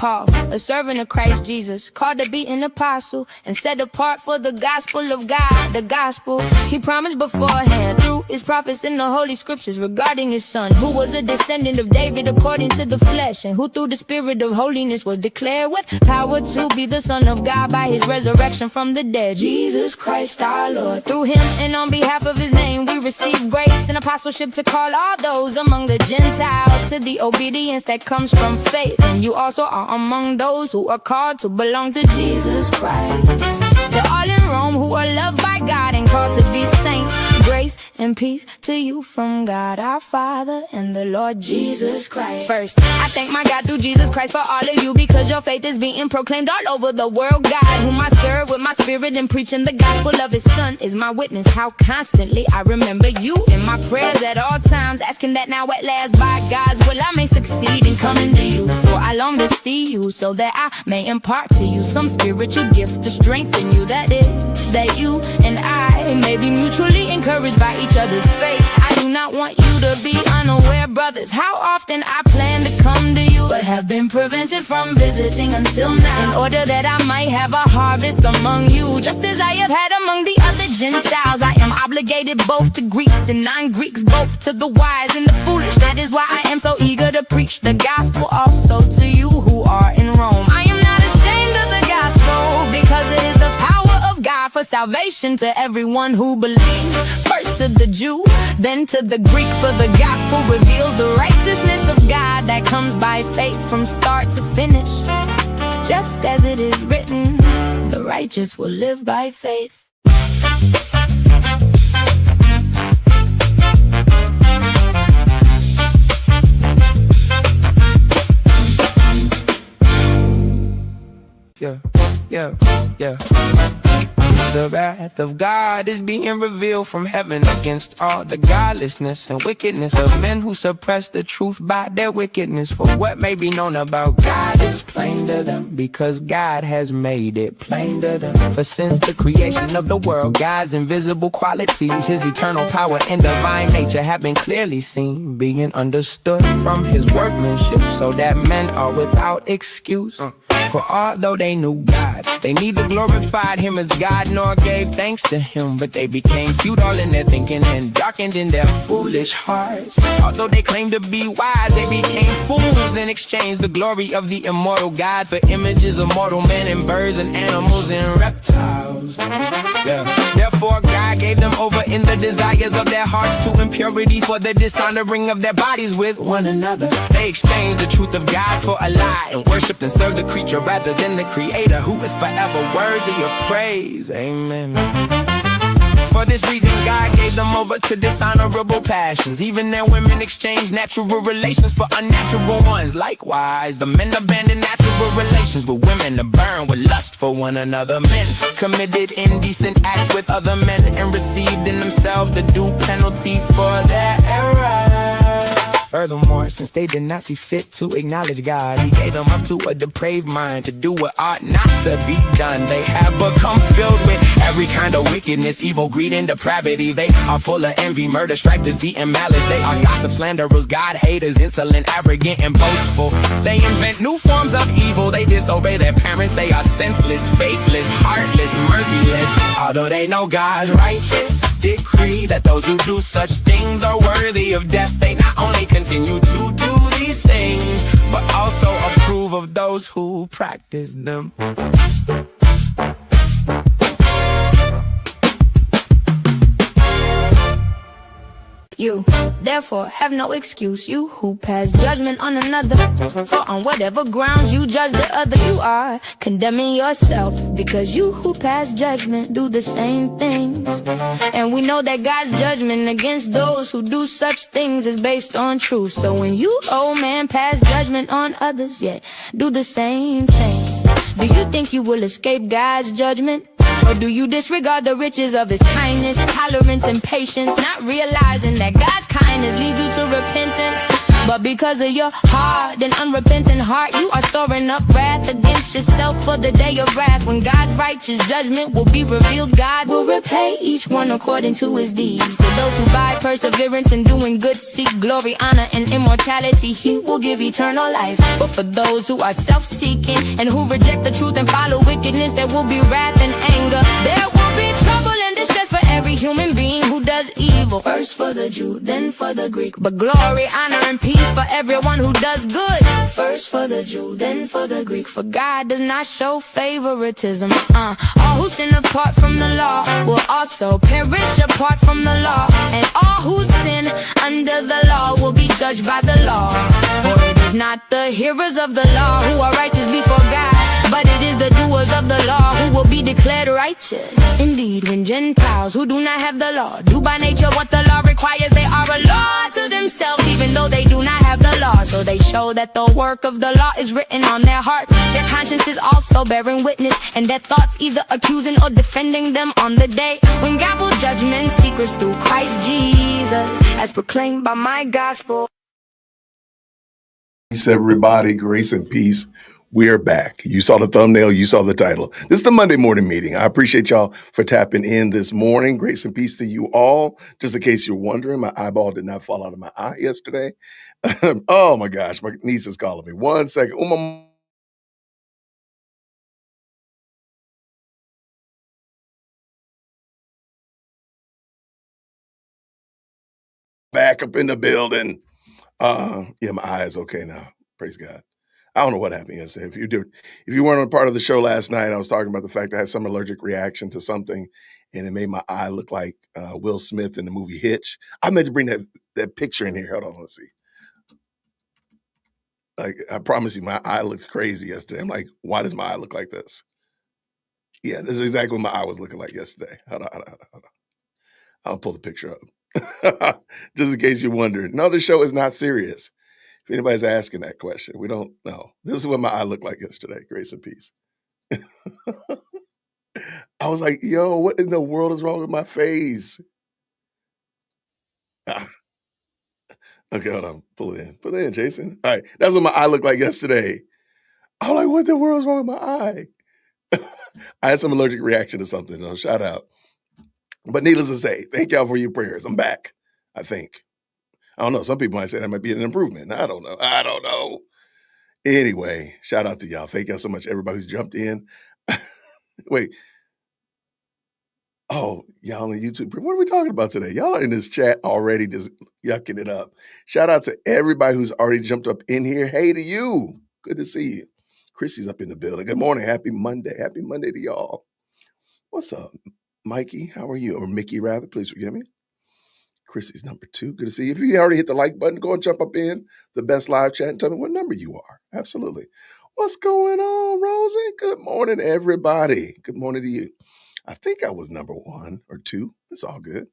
Paul, a servant of Christ Jesus, called to be an apostle and set apart for the gospel of God. The gospel he promised beforehand through his prophets in the holy scriptures regarding his son, who was a descendant of David according to the flesh, and who through the spirit of holiness was declared with power to be the Son of God by his resurrection from the dead, Jesus Christ our Lord. Through him and on behalf of his name we receive grace and apostleship to call all those among the Gentiles to the obedience that comes from faith. And you also are among those who are called to belong to Jesus Christ. To all in Rome who are loved by God and called to be saints, grace and peace to you from God our Father and the Lord Jesus Christ. First, I thank my God through Jesus Christ for all of you, because your faith is being proclaimed all over the world. God, whom I serve with my spirit and preaching the gospel of his son, is my witness how constantly I remember you in my prayers at all times, asking that now at last by God's will I may succeed in coming to you. For I long to see you so that I may impart to you some spiritual gift to strengthen you, that is, that you and I may be mutually encouraged by each other's faith. I do not want you to be unaware, brothers, how often I plan to come to you, but have been prevented from visiting until now, in order that I might have a harvest among you, just as I have had among the other Gentiles. I am obligated both to Greeks and non-Greeks, both to the wise and the foolish. That is why I am so eager to preach the gospel also to you who are in Rome. I am not ashamed of the gospel, because it is the power of God for salvation to everyone who believes. First to the Jew, then to the Greek, for the gospel reveals the righteousness of God that comes by faith from start to finish. Just as it is written, the righteous will live by faith. Yeah. The wrath of God is being revealed from heaven against all the godlessness and wickedness of men who suppress the truth by their wickedness. For what may be known about God is plain to them, because God has made it plain to them. For since the creation of the world, God's invisible qualities, his eternal power and divine nature have been clearly seen, being understood from his workmanship, so that men are without excuse. For although they knew God, they neither glorified him as God nor gave thanks to him, but they became futile in their thinking and darkened in their foolish hearts. Although they claimed to be wise, they became fools and exchanged the glory of the immortal God for images of mortal men and birds and animals and reptiles. Therefore God gave them over in the desires of their hearts to impurity, for the dishonoring of their bodies with one another. They exchanged the truth of God for a lie, and worshipped and served the creature rather than the Creator, who is forever worthy of praise. Amen. For this reason God gave them over to dishonorable passions. Even their women exchanged natural relations for unnatural ones. Likewise the men abandoned natural relations with women to burn with lust for one another. Men committed indecent acts with other men and received in themselves the due penalty for their error. Furthermore, since they did not see fit to acknowledge God, he gave them up to a depraved mind to do what ought not to be done. They have become filled with every kind of wickedness, evil, greed, and depravity. They are full of envy, murder, strife, deceit, and malice. They are gossip, slanderers, God haters, insolent, arrogant, and boastful. They invent new forms of evil. They disobey their parents. They are senseless, faithless, heartless, merciless. Although they know God's righteous decree that those who do such things are worthy of death, they not only continue to do these things, but also approve of those who practice them. You, therefore, have no excuse, you who pass judgment on another. For on whatever grounds you judge the other, you are condemning yourself, because you who pass judgment do the same things. And we know that God's judgment against those who do such things is based on truth. So when you, oh man, pass judgment on others, yet do the same things, do you think you will escape God's judgment? Or do you disregard the riches of his kindness, tolerance, and patience, not realizing that God's kindness leads you to repentance? But because of your hard and unrepentant heart, you are storing up wrath against yourself for the day of wrath. When God's righteous judgment will be revealed, God will repay each one according to his deeds. To those who by perseverance in doing good seek glory, honor, and immortality, he will give eternal life. But for those who are self-seeking and who reject the truth and follow wickedness, there will be wrath and anger. There will be trouble and distress for every human being who does evil. First for the Jew, then for the Greek. But glory, honor, and peace for everyone who does good. First for the Jew, then for the Greek. For God does not show favoritism. All who sin apart from the law will also perish apart from the law. And all who sin under the law will be judged by the law. For it is not the hearers of the law who are righteous before God, but it is the doers of the law who will be declared righteous. Indeed, when Gentiles who do not have the law do by nature what the law requires, they are a law to themselves, even though they do not have the law. So they show that the work of the law is written on their hearts, their consciences also bearing witness, and their thoughts either accusing or defending them on the day when God will judge men's secrets through Christ Jesus, as proclaimed by my gospel. Peace, everybody. Grace and peace. We're back. You saw the thumbnail. You saw the title. This is the Monday morning meeting. I appreciate y'all for tapping in this morning. Grace and peace to you all. Just in case you're wondering, my eyeball did not fall out of my eye yesterday. Oh my gosh. My niece is calling me. 1 second. Back up in the building. Yeah, my eye is okay now. Praise God. I don't know what happened yesterday. If you weren't on part of the show last night, I was talking about the fact that I had some allergic reaction to something, and it made my eye look like Will Smith in the movie Hitch. I meant to bring that picture in here. Hold on, let's see. Like, I promise you, my eye looked crazy yesterday. I'm like, why does my eye look like this? Yeah, this is exactly what my eye was looking like yesterday. Hold on. I'll pull the picture up. Just in case you're wondering. No, the show is not serious. If anybody's asking that question, we don't know. This is what my eye looked like yesterday. Grace and peace. I was like, yo, what in the world is wrong with my face? Okay, hold on. Pull it in. Pull it in, Jason. All right. That's what my eye looked like yesterday. I was like, what the world is wrong with my eye? I had some allergic reaction to something. So shout out. But needless to say, thank y'all for your prayers. I'm back, I think. I don't know. Some people might say that might be an improvement. I don't know. Anyway, shout out to y'all. Thank y'all so much, everybody who's jumped in. Wait. Oh, y'all on YouTube. What are we talking about today? Y'all are in this chat already just yucking it up. Shout out to everybody who's already jumped up in here. Hey to you. Good to see you. Chrissy's up in the building. Good morning. Happy Monday. Happy Monday to y'all. What's up, Mikey? How are you? Or Mickey, rather. Please forgive me. Chrissy's number 2. Good to see you. If you already hit the like button, go and jump up in the best live chat and tell me what number you are. Absolutely. What's going on, Rosie? Good morning, everybody. Good morning to you. I think I was number 1 or 2. It's all good.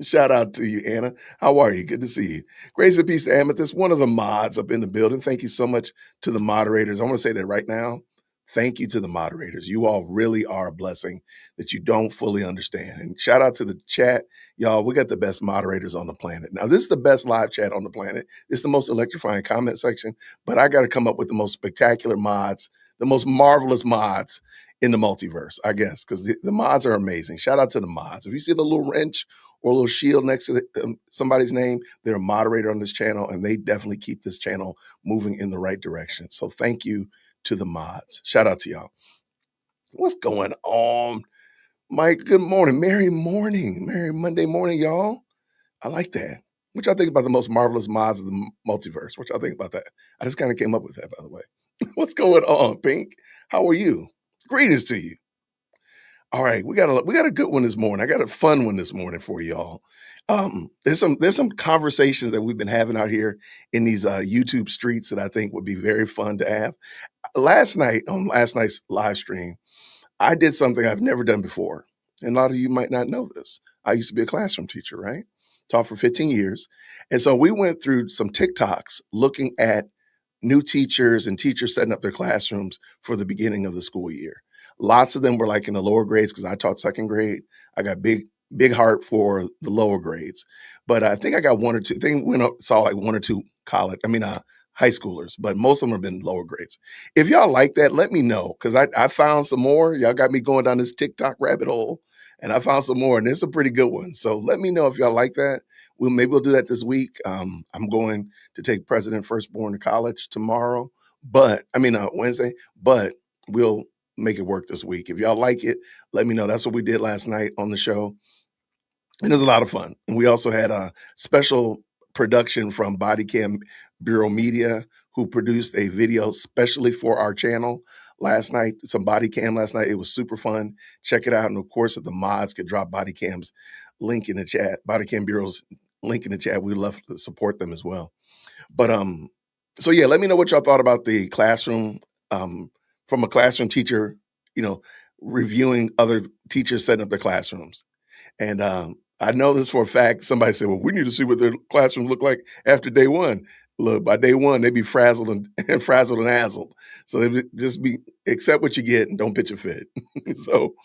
Shout out to you, Anna. How are you? Good to see you. Grace and peace to Amethyst, one of the mods up in the building. Thank you so much to the moderators. I want to say that right now. Thank you to the moderators. You all really are a blessing that you don't fully understand. And shout out to the chat. Y'all, we got the best moderators on the planet. Now, this is the best live chat on the planet. It's the most electrifying comment section, but I got to come up with the most spectacular mods, the most marvelous mods in the multiverse, I guess, because the mods are amazing. Shout out to the mods. If you see the little wrench or a little shield next to somebody's name, they're a moderator on this channel, and they definitely keep this channel moving in the right direction. So thank you to the mods. Shout out to y'all. What's going on? Mike, good morning. Merry morning. Merry Monday morning, y'all. I like that. What y'all think about the most marvelous mods of the multiverse? What y'all think about that? I just kind of came up with that, by the way. What's going on, Pink? How are you? Greetings to you. All right, we got a good one this morning. I got a fun one this morning for y'all. There's some conversations that we've been having out here in these YouTube streets that I think would be very fun to have. Last night's live stream, I did something I've never done before. And a lot of you might not know this. I used to be a classroom teacher, right? Taught for 15 years. And so we went through some TikToks looking at new teachers and teachers setting up their classrooms for the beginning of the school year. Lots of them were like in the lower grades because I taught second grade. I got big big heart for the lower grades. But I think I got one or two. I think we saw like one or two high schoolers, but most of them have been lower grades. If y'all like that, let me know, because I found some more. Y'all got me going down this TikTok rabbit hole, and I found some more, and there's some pretty good ones. So let me know if y'all like that. Maybe we'll do that this week. I'm going to take President Firstborn to college tomorrow, Wednesday, but we'll make it work this week. If y'all like it, let me know. That's what we did last night on the show. And it was a lot of fun. And we also had a special production from Body Cam Bureau Media, who produced a video specially for our channel last night, some body cam last night. It was super fun. Check it out. And of course, if the mods could drop Body Cam's link in the chat, Body Cam Bureau's link in the chat, we'd love to support them as well. But so yeah, let me know what y'all thought about the classroom, from a classroom teacher, reviewing other teachers setting up their classrooms. And I know this for a fact. Somebody said, well, we need to see what their classrooms look like after day one. Look, by day one, they'd be frazzled and azzled. So they just accept what you get and don't pitch a fit. So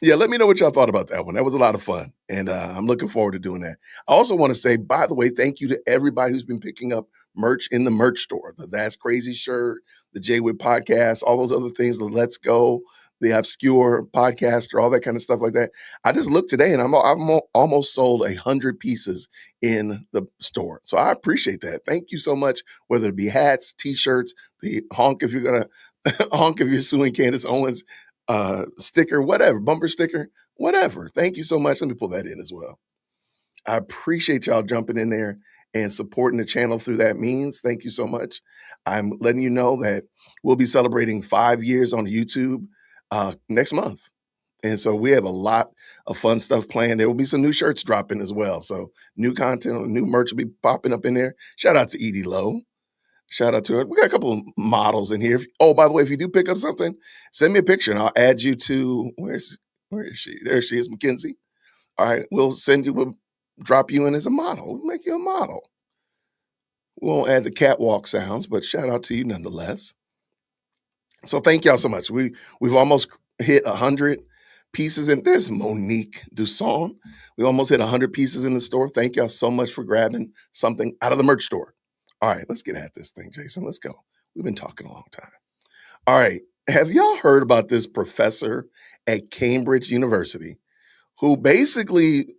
yeah, let me know what y'all thought about that one. That was a lot of fun. And I'm looking forward to doing that. I also want to say, by the way, thank you to everybody who's been picking up merch in the merch store. The That's Crazy shirt, the Jay Wood podcast, all those other things, the Let's Go, the Obscure podcaster, all that kind of stuff like that. I just looked today and I'm almost sold 100 pieces in the store. So I appreciate that. Thank you so much, whether it be hats, t-shirts, the honk if you're going to honk if you're suing Candace Owens, sticker, whatever, bumper sticker, whatever. Thank you so much. Let me pull that in as well. I appreciate y'all jumping in there and supporting the channel through that means. Thank you so much. I'm letting you know that we'll be celebrating 5 years on YouTube next month. And so we have a lot of fun stuff planned. There will be some new shirts dropping as well. So new content, new merch will be popping up in there. Shout out to Edie Lowe. Shout out to her. We got a couple of models in here. Oh, by the way, if you do pick up something, send me a picture and I'll add you to, where is she? There she is, Mackenzie. All right, we'll drop you in as a model. We'll make you a model. We won't add the catwalk sounds, but shout out to you nonetheless. So thank y'all so much. We've almost hit 100 pieces in. There's Monique Dusson. We almost hit 100 pieces in the store. Thank y'all so much for grabbing something out of the merch store. All right, let's get at this thing, Jason. Let's go. We've been talking a long time. All right, have y'all heard about this professor at Cambridge University who basically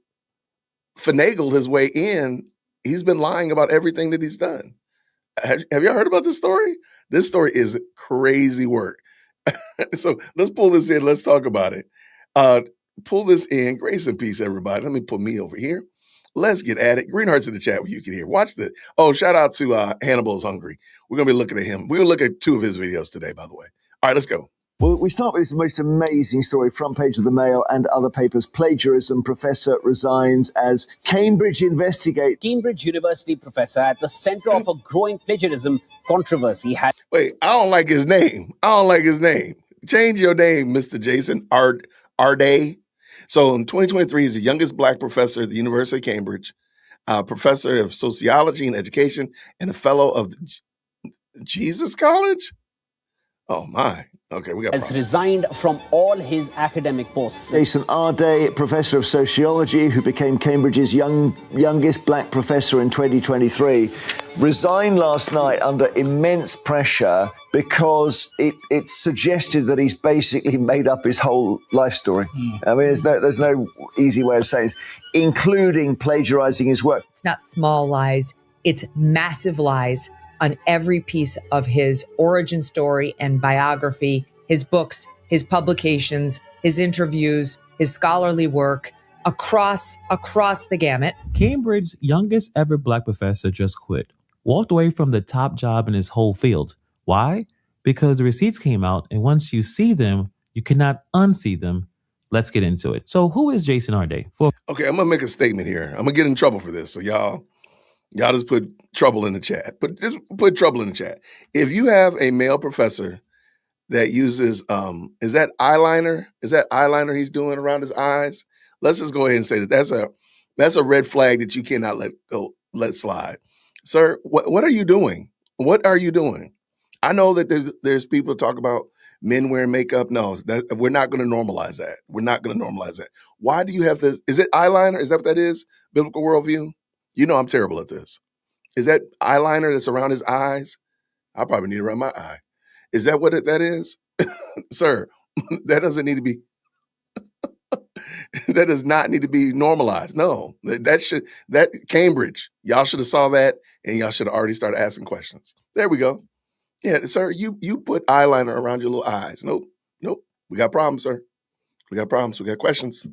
finagled his way in? He's been lying about everything that he's done. Have y'all heard about this story? This story is crazy work. So let's pull this in. Let's talk about it. Pull this in. Grace and peace, everybody. Let me put me over here. Let's get at it. Green hearts in the chat where you can hear. Watch the. Oh, shout out to Hannibal's Hungry. We're going to be looking at him. We're going to look at 2 of his videos today, by the way. All right, let's go. Well, we start with this most amazing story, front page of the Mail and other papers. Plagiarism professor resigns as Cambridge investigate. Cambridge University professor at the center of a growing plagiarism controversy had... Wait, I don't like his name. Change your name, Mr. Jason Arday. So in 2023, he's the youngest Black professor at the University of Cambridge, professor of sociology and education, and a fellow of the Jesus College. Oh my. Okay, we got has resigned from all his academic posts. Jason Arday, professor of sociology, who became Cambridge's youngest Black professor in 2023, resigned last night under immense pressure because it suggested that he's basically made up his whole life story. I mean, there's no easy way of saying this, including plagiarizing his work. It's not small lies, it's massive lies on every piece of his origin story and biography, his books, his publications, his interviews, his scholarly work, across the gamut. Cambridge's youngest ever Black professor just quit, walked away from the top job in his whole field. Why? Because the receipts came out, and once you see them, you cannot unsee them. Let's get into it. So who is Jason Arday? Okay, I'm going to make a statement here. I'm going to get in trouble for this. So y'all just put trouble in the chat. Just put trouble in the chat. If you have a male professor that uses, is that eyeliner? Is that eyeliner he's doing around his eyes? Let's just go ahead and say that that's a red flag that you cannot let slide. Sir, what are you doing? What are you doing? I know that there's people talk about men wearing makeup. No, we're not going to normalize that. We're not going to normalize that. Why do you have this? Is it eyeliner? Is that what that is? Biblical worldview? You know I'm terrible at this. Is that eyeliner that's around his eyes? I probably need it around my eye. Is that what that is? Sir, that doesn't need to be, that does not need to be normalized. No, that Cambridge, y'all should have saw that and y'all should have already started asking questions. There we go. Yeah, sir, you put eyeliner around your little eyes. Nope. We got problems, sir. We got problems. We got questions.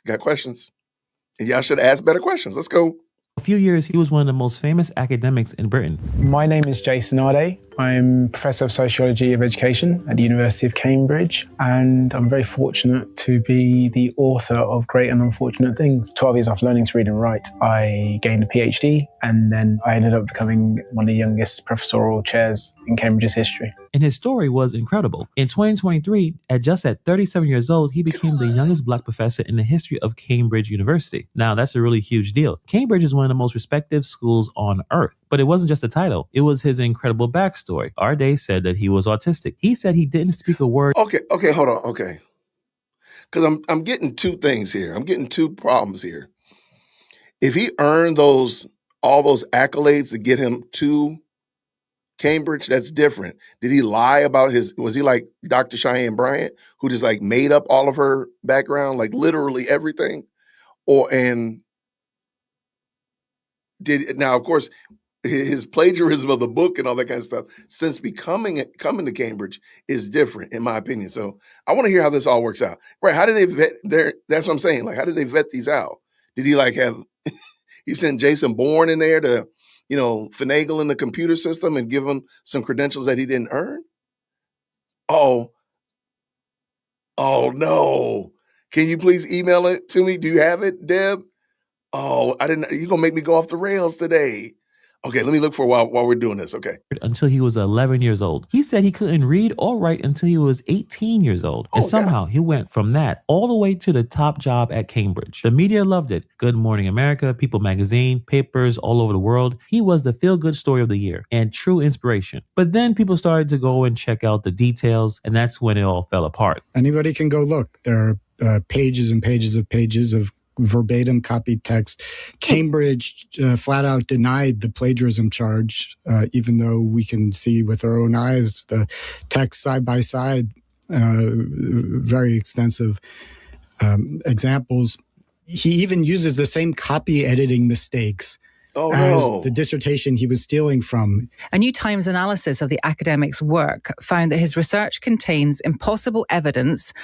And y'all should ask better questions. Let's go. A few years, he was one of the most famous academics in Britain. My name is Jason Ade. I'm Professor of Sociology of Education at the University of Cambridge, and I'm very fortunate to be the author of Great and Unfortunate Things. 12 years after learning to read and write, I gained a PhD, and then I ended up becoming one of the youngest professorial chairs in Cambridge's history. And his story was incredible. In 2023, at 37 years old, he became the youngest black professor in the history of Cambridge University. Now, that's a really huge deal. Cambridge is one of the most respected schools on earth. But it wasn't just a title. It was his incredible backstory. Ade said that he was autistic. He said he didn't speak a word. Okay, hold on. Okay. Because I'm getting two things here. I'm getting two problems here. If he earned all those accolades to get him to Cambridge, that's different. Did he lie about was he like Dr. Cheyenne Bryant, who just like made up all of her background, like literally everything? Now, of course, his plagiarism of the book and all that kind of stuff since coming to Cambridge is different, in my opinion. So I want to hear how this all works out. Right. How did they vet that's what I'm saying. Like, how did they vet these out? Did he like have, he sent Jason Bourne in there to, finagle in the computer system and give him some credentials that he didn't earn? Oh no. Can you please email it to me? Do you have it, Deb? Oh, you're going to make me go off the rails today. Okay, let me look for a while we're doing this. Okay. Until he was 11 years old. He said he couldn't read or write until he was 18 years old. And somehow he went from that all the way to the top job at Cambridge. The media loved it. Good Morning America, People Magazine, papers all over the world. He was the feel-good story of the year and true inspiration. But then people started to go and check out the details, and that's when it all fell apart. Anybody can go look. There are pages and pages of verbatim copied text. Cambridge flat out denied the plagiarism charge, even though we can see with our own eyes the text side by side, very extensive examples. He even uses the same copy editing mistakes as the dissertation he was stealing from. A New Times analysis of the academic's work found that his research contains impossible evidence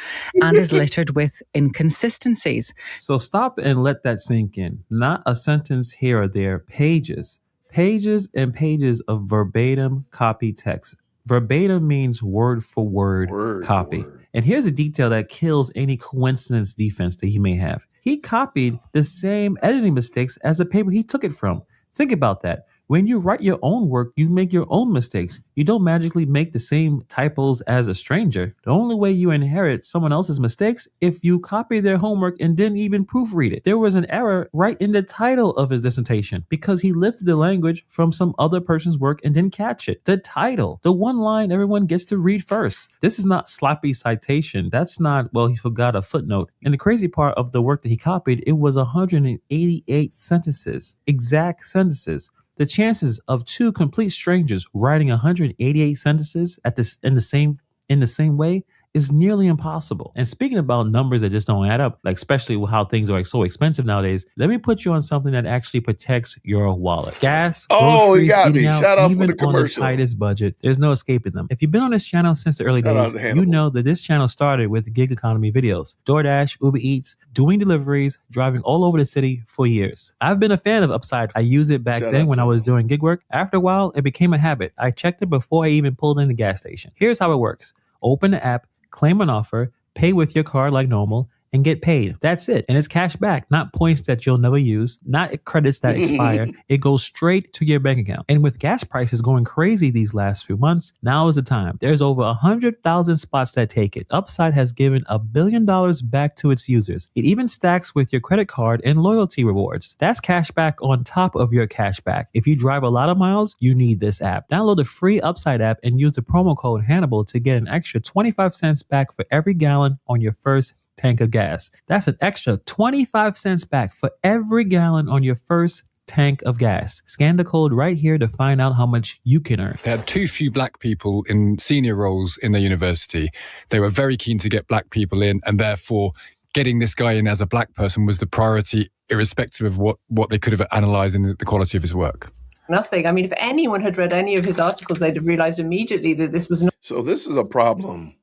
and is littered with inconsistencies. So stop and let that sink in. Not a sentence here or there, pages and pages of verbatim copy text. Verbatim means word for word copy. And here's a detail that kills any coincidence defense that he may have. He copied the same editing mistakes as the paper he took it from. Think about that. When you write your own work, you make your own mistakes. You don't magically make the same typos as a stranger. The only way you inherit someone else's mistakes if you copy their homework and didn't even proofread it. There was an error right in the title of his dissertation because he lifted the language from some other person's work and didn't catch it. The title, the one line everyone gets to read first. This is not sloppy citation. That's not, he forgot a footnote. And the crazy part of the work that he copied, it was 188 sentences, exact sentences. The chances of two complete strangers writing 188 sentences in the same way is nearly impossible. And speaking about numbers that just don't add up, like especially with how things are so expensive nowadays, let me put you on something that actually protects your wallet. Gas, groceries, eating out, even on the tightest budget, there's no escaping them. If you've been on this channel since the early days, you know that this channel started with gig economy videos, DoorDash, Uber Eats, doing deliveries, driving all over the city for years. I've been a fan of Upside. I used it back then when I was doing gig work. After a while, it became a habit. I checked it before I even pulled in the gas station. Here's how it works. Open the app, claim an offer, pay with your card like normal, and get paid. That's it. And it's cash back, not points that you'll never use, not credits that expire. It goes straight to your bank account. And with gas prices going crazy these last few months, now is the time. There's over 100,000 spots that take it. Upside has given $1 billion back to its users. It even stacks with your credit card and loyalty rewards. That's cash back on top of your cash back. If you drive a lot of miles, you need this app. Download the free Upside app and use the promo code Hannibal to get an extra 25 cents back for every gallon on your first tank of gas. That's an extra 25 cents back for every gallon on your first tank of gas. Scan the code right here to find out how much you can earn. They had too few black people in senior roles in their university. They were very keen to get black people in, and therefore getting this guy in as a black person was the priority, irrespective of what they could have analysed in the quality of his work. Nothing. I mean, if anyone had read any of his articles, they'd have realised immediately that this was not. So this is a problem.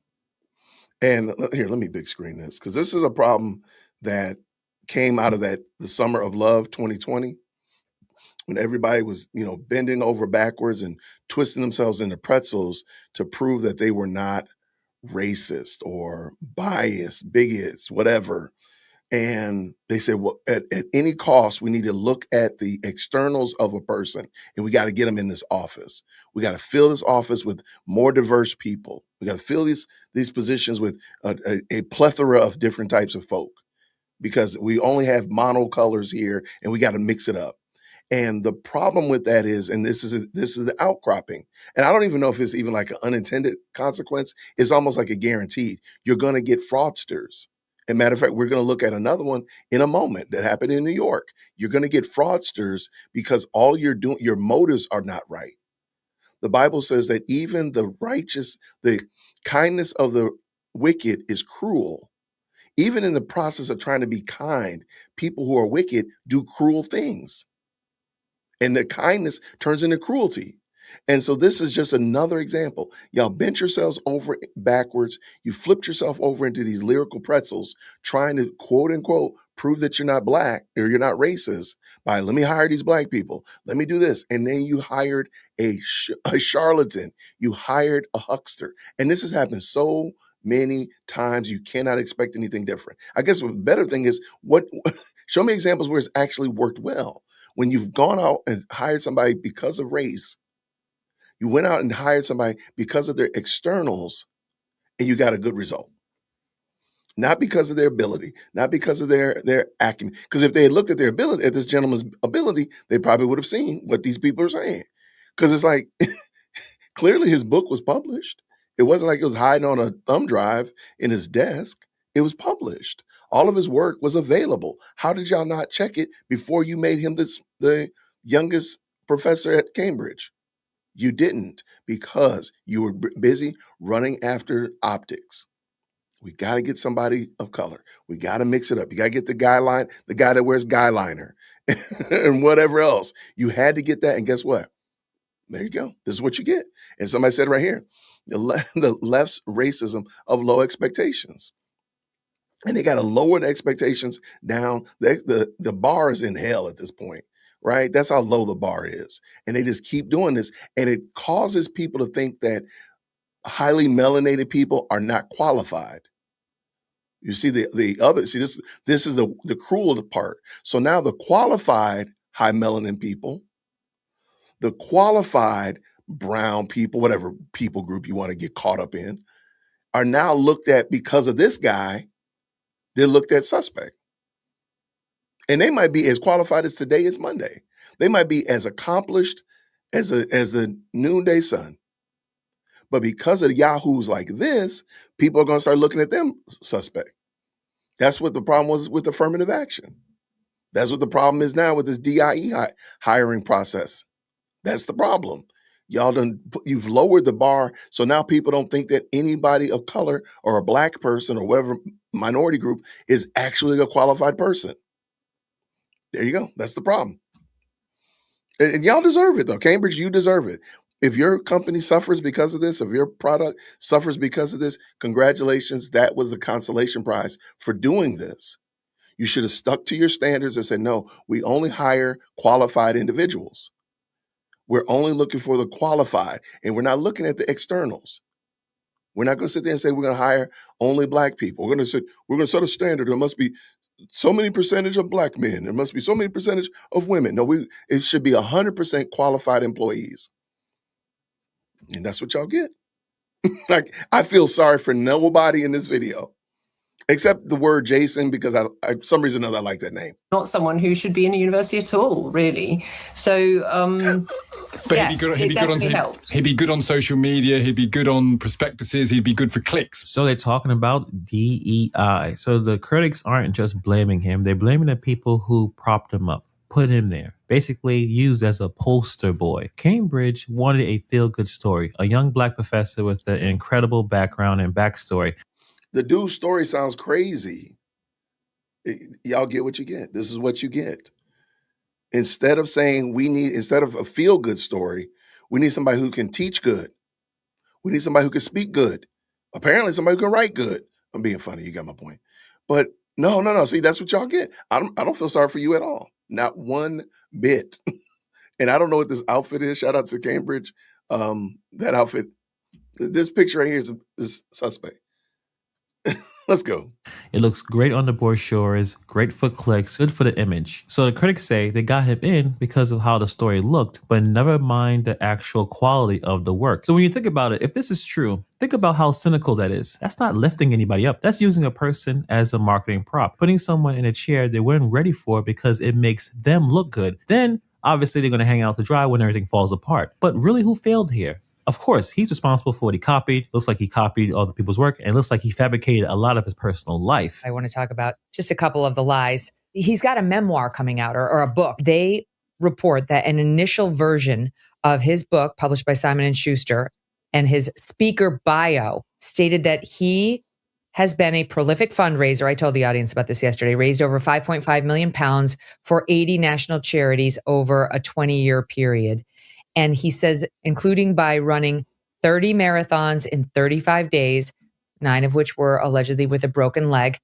And here, let me big screen this, because this is a problem that came out of the summer of love 2020, when everybody was, bending over backwards and twisting themselves into pretzels to prove that they were not racist or biased, bigots, whatever. And they said, well, at any cost, we need to look at the externals of a person, and we got to get them in this office. We got to fill this office with more diverse people. We got to fill these positions with a plethora of different types of folk, because we only have monocolors here, and we got to mix it up. And the problem with that is, and this is the outcropping, and I don't even know if it's even like an unintended consequence. It's almost like a guaranteed. You're going to get fraudsters. As a matter of fact, we're going to look at another one in a moment that happened in New York. You're going to get fraudsters because all you're doing, your motives are not right. The Bible says that even the kindness of the wicked is cruel. Even in the process of trying to be kind, people who are wicked do cruel things. And the kindness turns into cruelty. And so this is just another example. Y'all bent yourselves over backwards. You flipped yourself over into these lyrical pretzels, trying to, quote unquote, prove that you're not black or you're not racist by, let me hire these black people. Let me do this. And then you hired a charlatan. You hired a huckster. And this has happened so many times, you cannot expect anything different. I guess the better thing is, show me examples where it's actually worked well. When you've gone out and hired somebody because of race, you went out and hired somebody because of their externals, and you got a good result. Not because of their ability, not because of their acumen. Because if they had looked at their ability, at this gentleman's ability, they probably would have seen what these people are saying. Because it's like, clearly his book was published. It wasn't like it was hiding on a thumb drive in his desk. It was published. All of his work was available. How did y'all not check it before you made him the youngest professor at Cambridge? You didn't, because you were busy running after optics. We got to get somebody of color. We got to mix it up. You got to get the guy that wears guy liner and whatever else. You had to get that. And guess what? There you go. This is what you get. And somebody said right here, the left's racism of low expectations. And they got to lower the expectations down. The bar is in hell at this point. Right? That's how low the bar is. And they just keep doing this. And it causes people to think that highly melanated people are not qualified. You see this is the cruel part. So now the qualified high melanin people, the qualified brown people, whatever people group you want to get caught up in, are now looked at because of this guy. They're looked at suspect. And they might be as qualified as today is Monday. They might be as accomplished as a noonday sun. But because of yahoos like this, people are going to start looking at them suspect. That's what the problem was with affirmative action. That's what the problem is now with this DIE hiring process. That's the problem. You've lowered the bar, so now people don't think that anybody of color or a black person or whatever minority group is actually a qualified person. There you go. That's the problem. And y'all deserve it, though. Cambridge, you deserve it. If your company suffers because of this, if your product suffers because of this, congratulations. That was the consolation prize for doing this. You should have stuck to your standards and said, no, we only hire qualified individuals. We're only looking for the qualified, and we're not looking at the externals. We're not going to sit there and say we're going to hire only black people. We're going to set a standard. There must be so many percentage of black men. There must be so many percentage of women. No, it should be 100% qualified employees. And that's what y'all get. Like, I feel sorry for nobody in this video, except the word Jason, because I for some reason or another, I like that name. Not someone who should be in a university at all, really. So, But yes, he'd be good on social media. He'd be good on prospectuses. He'd be good for clicks. So they're talking about DEI. So the critics aren't just blaming him. They're blaming the people who propped him up, put him there, basically used as a poster boy. Cambridge wanted a feel-good story, a young black professor with an incredible background and backstory. The dude's story sounds crazy. Y'all get what you get. This is what you get. Instead of saying instead of a feel-good story, we need somebody who can teach good. We need somebody who can speak good. Apparently somebody who can write good. I'm being funny. You got my point. But no. See, that's what y'all get. I don't feel sorry for you at all. Not one bit. And I don't know what this outfit is. Shout out to Cambridge. That outfit, this picture right here is suspect. Let's go. It looks great on the brochures, great for clicks, good for the image. So the critics say they got him in because of how the story looked, but never mind the actual quality of the work. So when you think about it, if this is true, think about how cynical that is. That's not lifting anybody up. That's using a person as a marketing prop, putting someone in a chair they weren't ready for because it makes them look good. Then obviously they're going to hang out to dry when everything falls apart. But really, who failed here? Of course, he's responsible for what he copied. Looks like he copied other people's work, and looks like he fabricated a lot of his personal life. I want to talk about just a couple of the lies. He's got a memoir coming out or a book. They report that an initial version of his book published by Simon & Schuster and his speaker bio stated that he has been a prolific fundraiser. I told the audience about this yesterday, raised over 5.5 million pounds for 80 national charities over a 20-year period. And he says, including by running 30 marathons in 35 days, 9 of which were allegedly with a broken leg,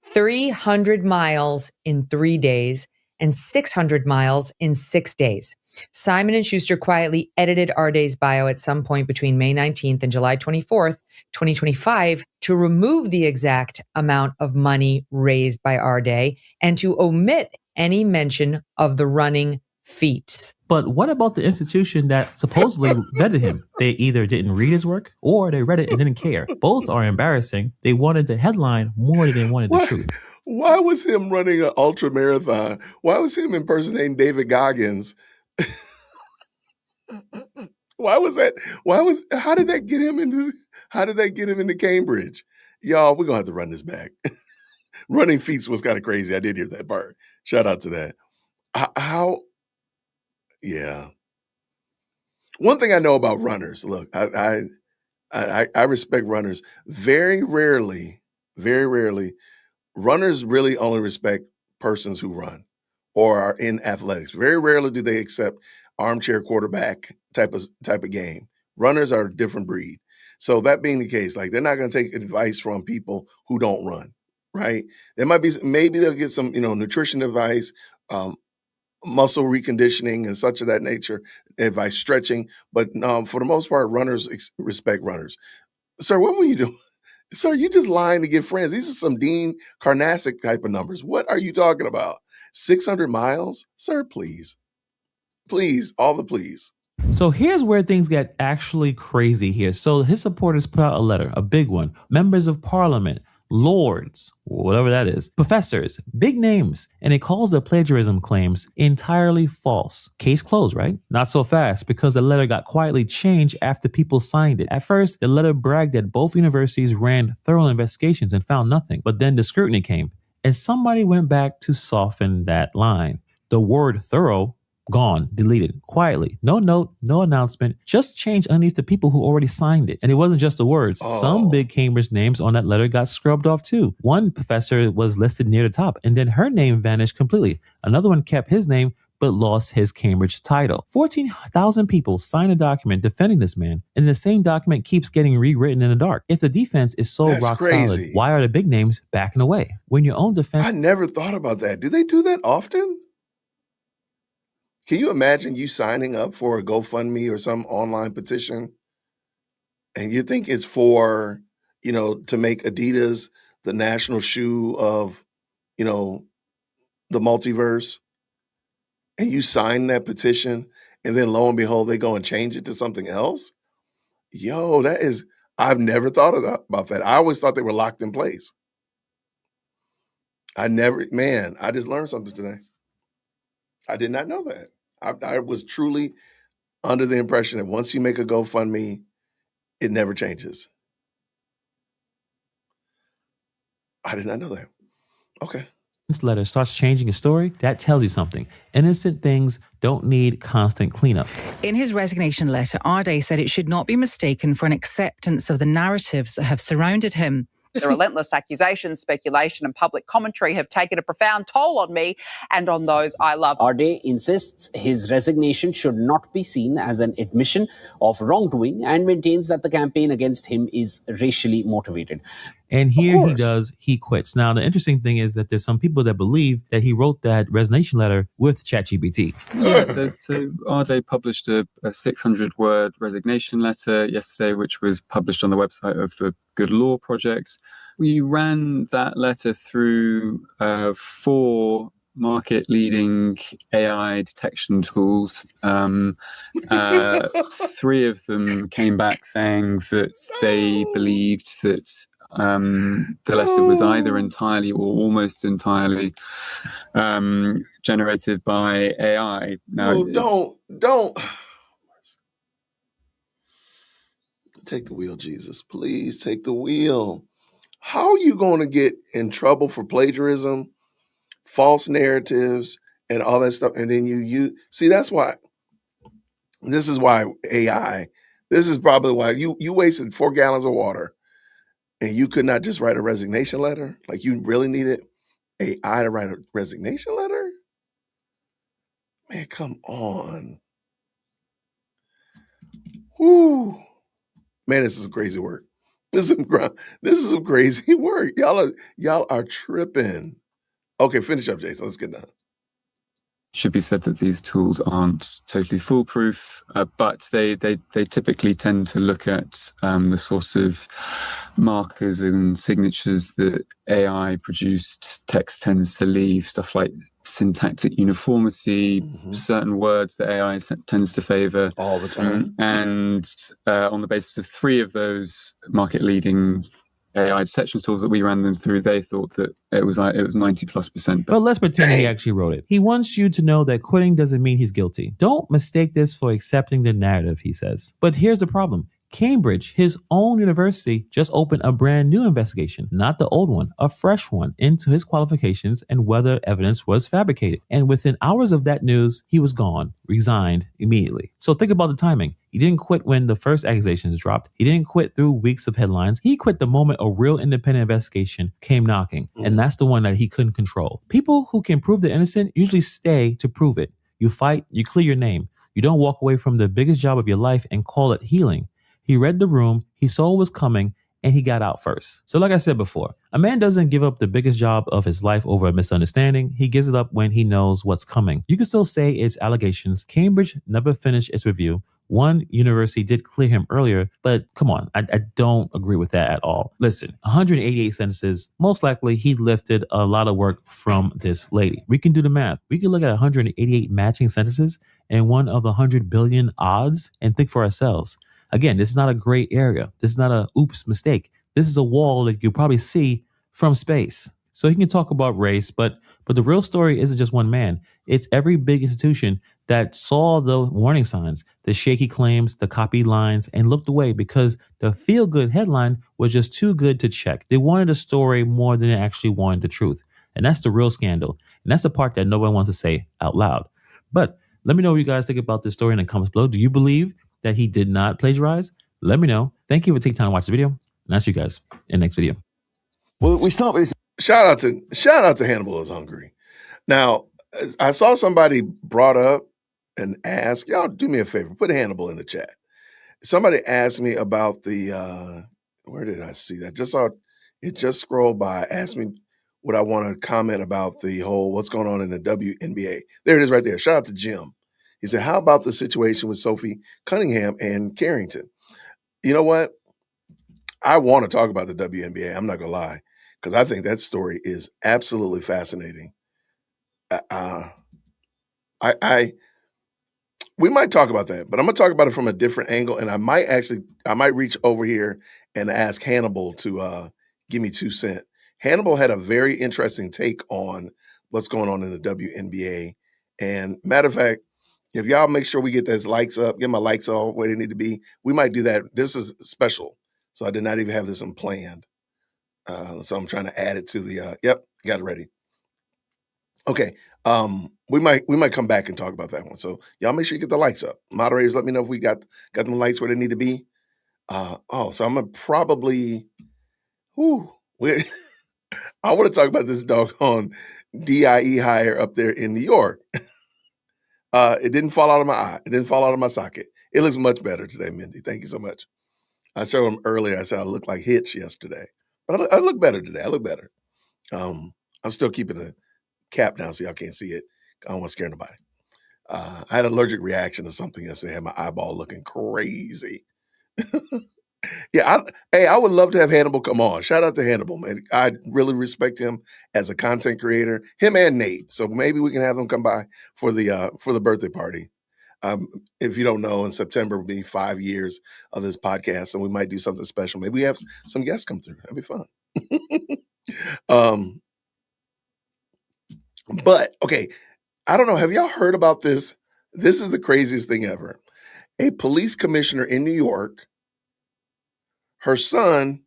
300 miles in 3 days, and 600 miles in 6 days. Simon & Schuster quietly edited Arday's bio at some point between May 19th and July 24th, 2025, to remove the exact amount of money raised by Arday and to omit any mention of the running feats. But what about the institution that supposedly vetted him? They either didn't read his work or they read it and didn't care. Both are embarrassing. They wanted the headline more than they wanted the truth. Why was him running an ultra marathon? Why was him impersonating David Goggins? Why was that? How did that get him into Cambridge? Y'all, we're gonna have to run this back. Running feats was kind of crazy. I did hear that part. Shout out to that. Yeah. One thing I know about runners, look, I respect runners. Very rarely, runners really only respect persons who run or are in athletics. Very rarely do they accept armchair quarterback type of game. Runners are a different breed. So that being the case, like, they're not going to take advice from people who don't run, right? There might be, maybe they'll get some, nutrition advice, muscle reconditioning and such of that nature, advice, stretching. But for the most part, runners respect runners. Sir, what were you doing? Sir, you just lying to get friends. These are some Dean Karnasek type of numbers. What are you talking about? 600 miles? Sir, please. Please, all the please. So here's where things get actually crazy here. So his supporters put out a letter, a big one. Members of parliament, lords, whatever that is, professors, big names, and it calls the plagiarism claims entirely false. Case closed, right? Not so fast, because the letter got quietly changed after people signed it. At first, the letter bragged that both universities ran thorough investigations and found nothing, but then the scrutiny came, and somebody went back to soften that line. The word thorough, gone, deleted, quietly. No note, no announcement, just changed underneath the people who already signed it. And it wasn't just the words. Some big Cambridge names on that letter got scrubbed off too. One professor was listed near the top, and then her name vanished completely. Another one kept his name, but lost his Cambridge title. 14,000 people signed a document defending this man, and the same document keeps getting rewritten in the dark. If the defense is so rock solid, why are the big names backing away? When your own defense... I never thought about that. Do they do that often? Can you imagine you signing up for a GoFundMe or some online petition And you think it's for, to make Adidas the national shoe of, the multiverse, and you sign that petition, and then lo and behold, they go and change it to something else? Yo, I've never thought about that. I always thought they were locked in place. I just learned something today. I did not know that. I was truly under the impression that once you make a GoFundMe, it never changes. I did not know that. Okay. This letter starts changing a story, that tells you something. Innocent things don't need constant cleanup. In his resignation letter, Arde said it should not be mistaken for an acceptance of the narratives that have surrounded him. The relentless accusations, speculation, and public commentary have taken a profound toll on me and on those I love. Arde insists his resignation should not be seen as an admission of wrongdoing and maintains that the campaign against him is racially motivated. And here he quits. Now, the interesting thing is that there's some people that believe that he wrote that resignation letter with ChatGPT. Yeah, so Arde published a 600-word resignation letter yesterday, which was published on the website of the Good Law Project. We ran that letter through 4 market-leading AI detection tools. 3 of them came back saying that they believed that the letter was either entirely or almost entirely generated by AI. Now, don't take the wheel, Jesus. Please take the wheel. How are you going to get in trouble for plagiarism, false narratives, and all that stuff? And then you see, this is why AI, this is probably why you wasted 4 gallons of water and you could not just write a resignation letter. Like, you really needed AI to write a resignation letter? Man, come on. Whoo. Man, this is some crazy work. This is some crazy work. Y'all are tripping. Okay, finish up, Jason. Let's get done. Should be said that these tools aren't totally foolproof, but they typically tend to look at the sort of markers and signatures that AI-produced text tends to leave, stuff like syntactic uniformity, certain words that AI tends to favor all the time. And on the basis of 3 of those market-leading AI detection tools that we ran them through, they thought that it was 90+%. But let's pretend he actually wrote it. He wants you to know that quitting doesn't mean he's guilty. Don't mistake this for accepting the narrative, he says. But here's the problem. Cambridge, his own university, just opened a brand new investigation, not the old one, a fresh one, into his qualifications and whether evidence was fabricated. And within hours of that news, he was gone, resigned immediately. So think about the timing. He didn't quit when the first accusations dropped. He didn't quit through weeks of headlines. He quit the moment a real independent investigation came knocking. And that's the one that he couldn't control. People who can prove they're innocent usually stay to prove it. You fight, you clear your name. You don't walk away from the biggest job of your life and call it healing. He read the room, he saw what was coming, and he got out first. So like I said before, a man doesn't give up the biggest job of his life over a misunderstanding. He gives it up when he knows what's coming. You can still say it's allegations. Cambridge never finished its review. One university did clear him earlier, but come on, I don't agree with that at all. Listen, 188 sentences, most likely he lifted a lot of work from this lady. We can do the math. We can look at 188 matching sentences and one of the 100 billion odds and think for ourselves. Again, this is not a gray area. This is not a oops mistake. This is a wall that you probably see from space. So he can talk about race, but the real story isn't just one man. It's every big institution that saw the warning signs, the shaky claims, the copied lines, and looked away because the feel-good headline was just too good to check. They wanted a story more than they actually wanted the truth. And that's the real scandal. And that's the part that no one wants to say out loud. But let me know what you guys think about this story in the comments below. Do you believe that he did not plagiarize? Let me know. Thank you for taking time to watch the video. And I'll see you guys in the next video. Well, we start with shout out to Hannibal is Hungry. Now, I saw somebody brought up and asked, y'all do me a favor, put Hannibal in the chat. Somebody asked me about the where did I see that? Just saw it, just scrolled by, asked me what I want to comment about the whole what's going on in the WNBA. There it is right there. Shout out to Jim. He said, how about the situation with Sophie Cunningham and Carrington? You know what? I want to talk about the WNBA. I'm not gonna lie, because I think that story is absolutely fascinating. We might talk about that, but I'm gonna talk about it from a different angle, and I might reach over here and ask Hannibal to give me 2 cents. Hannibal had a very interesting take on what's going on in the WNBA. And matter of fact, if y'all make sure we get those likes up, get my likes all where they need to be, we might do that. This is special, so I did not even have this unplanned. So I'm trying to add it to the. Yep, got it ready. Okay. We might come back and talk about that one. So y'all make sure you get the lights up. Moderators, let me know if we got them lights where they need to be. So I'm gonna probably I want to talk about this doggone DIE hire up there in New York. It didn't fall out of my eye. It didn't fall out of my socket. It looks much better today, Mindy. Thank you so much. I showed him earlier. I said I looked like Hitch yesterday, but I look better today. I look better. I'm still keeping the cap down so y'all can't see it. I don't want to scare nobody. I had an allergic reaction to something yesterday. I had my eyeball looking crazy. Yeah, I would love to have Hannibal come on. Shout out to Hannibal, man. I really respect him as a content creator. Him and Nate. So maybe we can have them come by for the birthday party. If you don't know, in September will be 5 years of this podcast, and we might do something special. Maybe we have some guests come through. That'd be fun. But okay, I don't know. Have y'all heard about this? This is the craziest thing ever. A police commissioner in New York, her son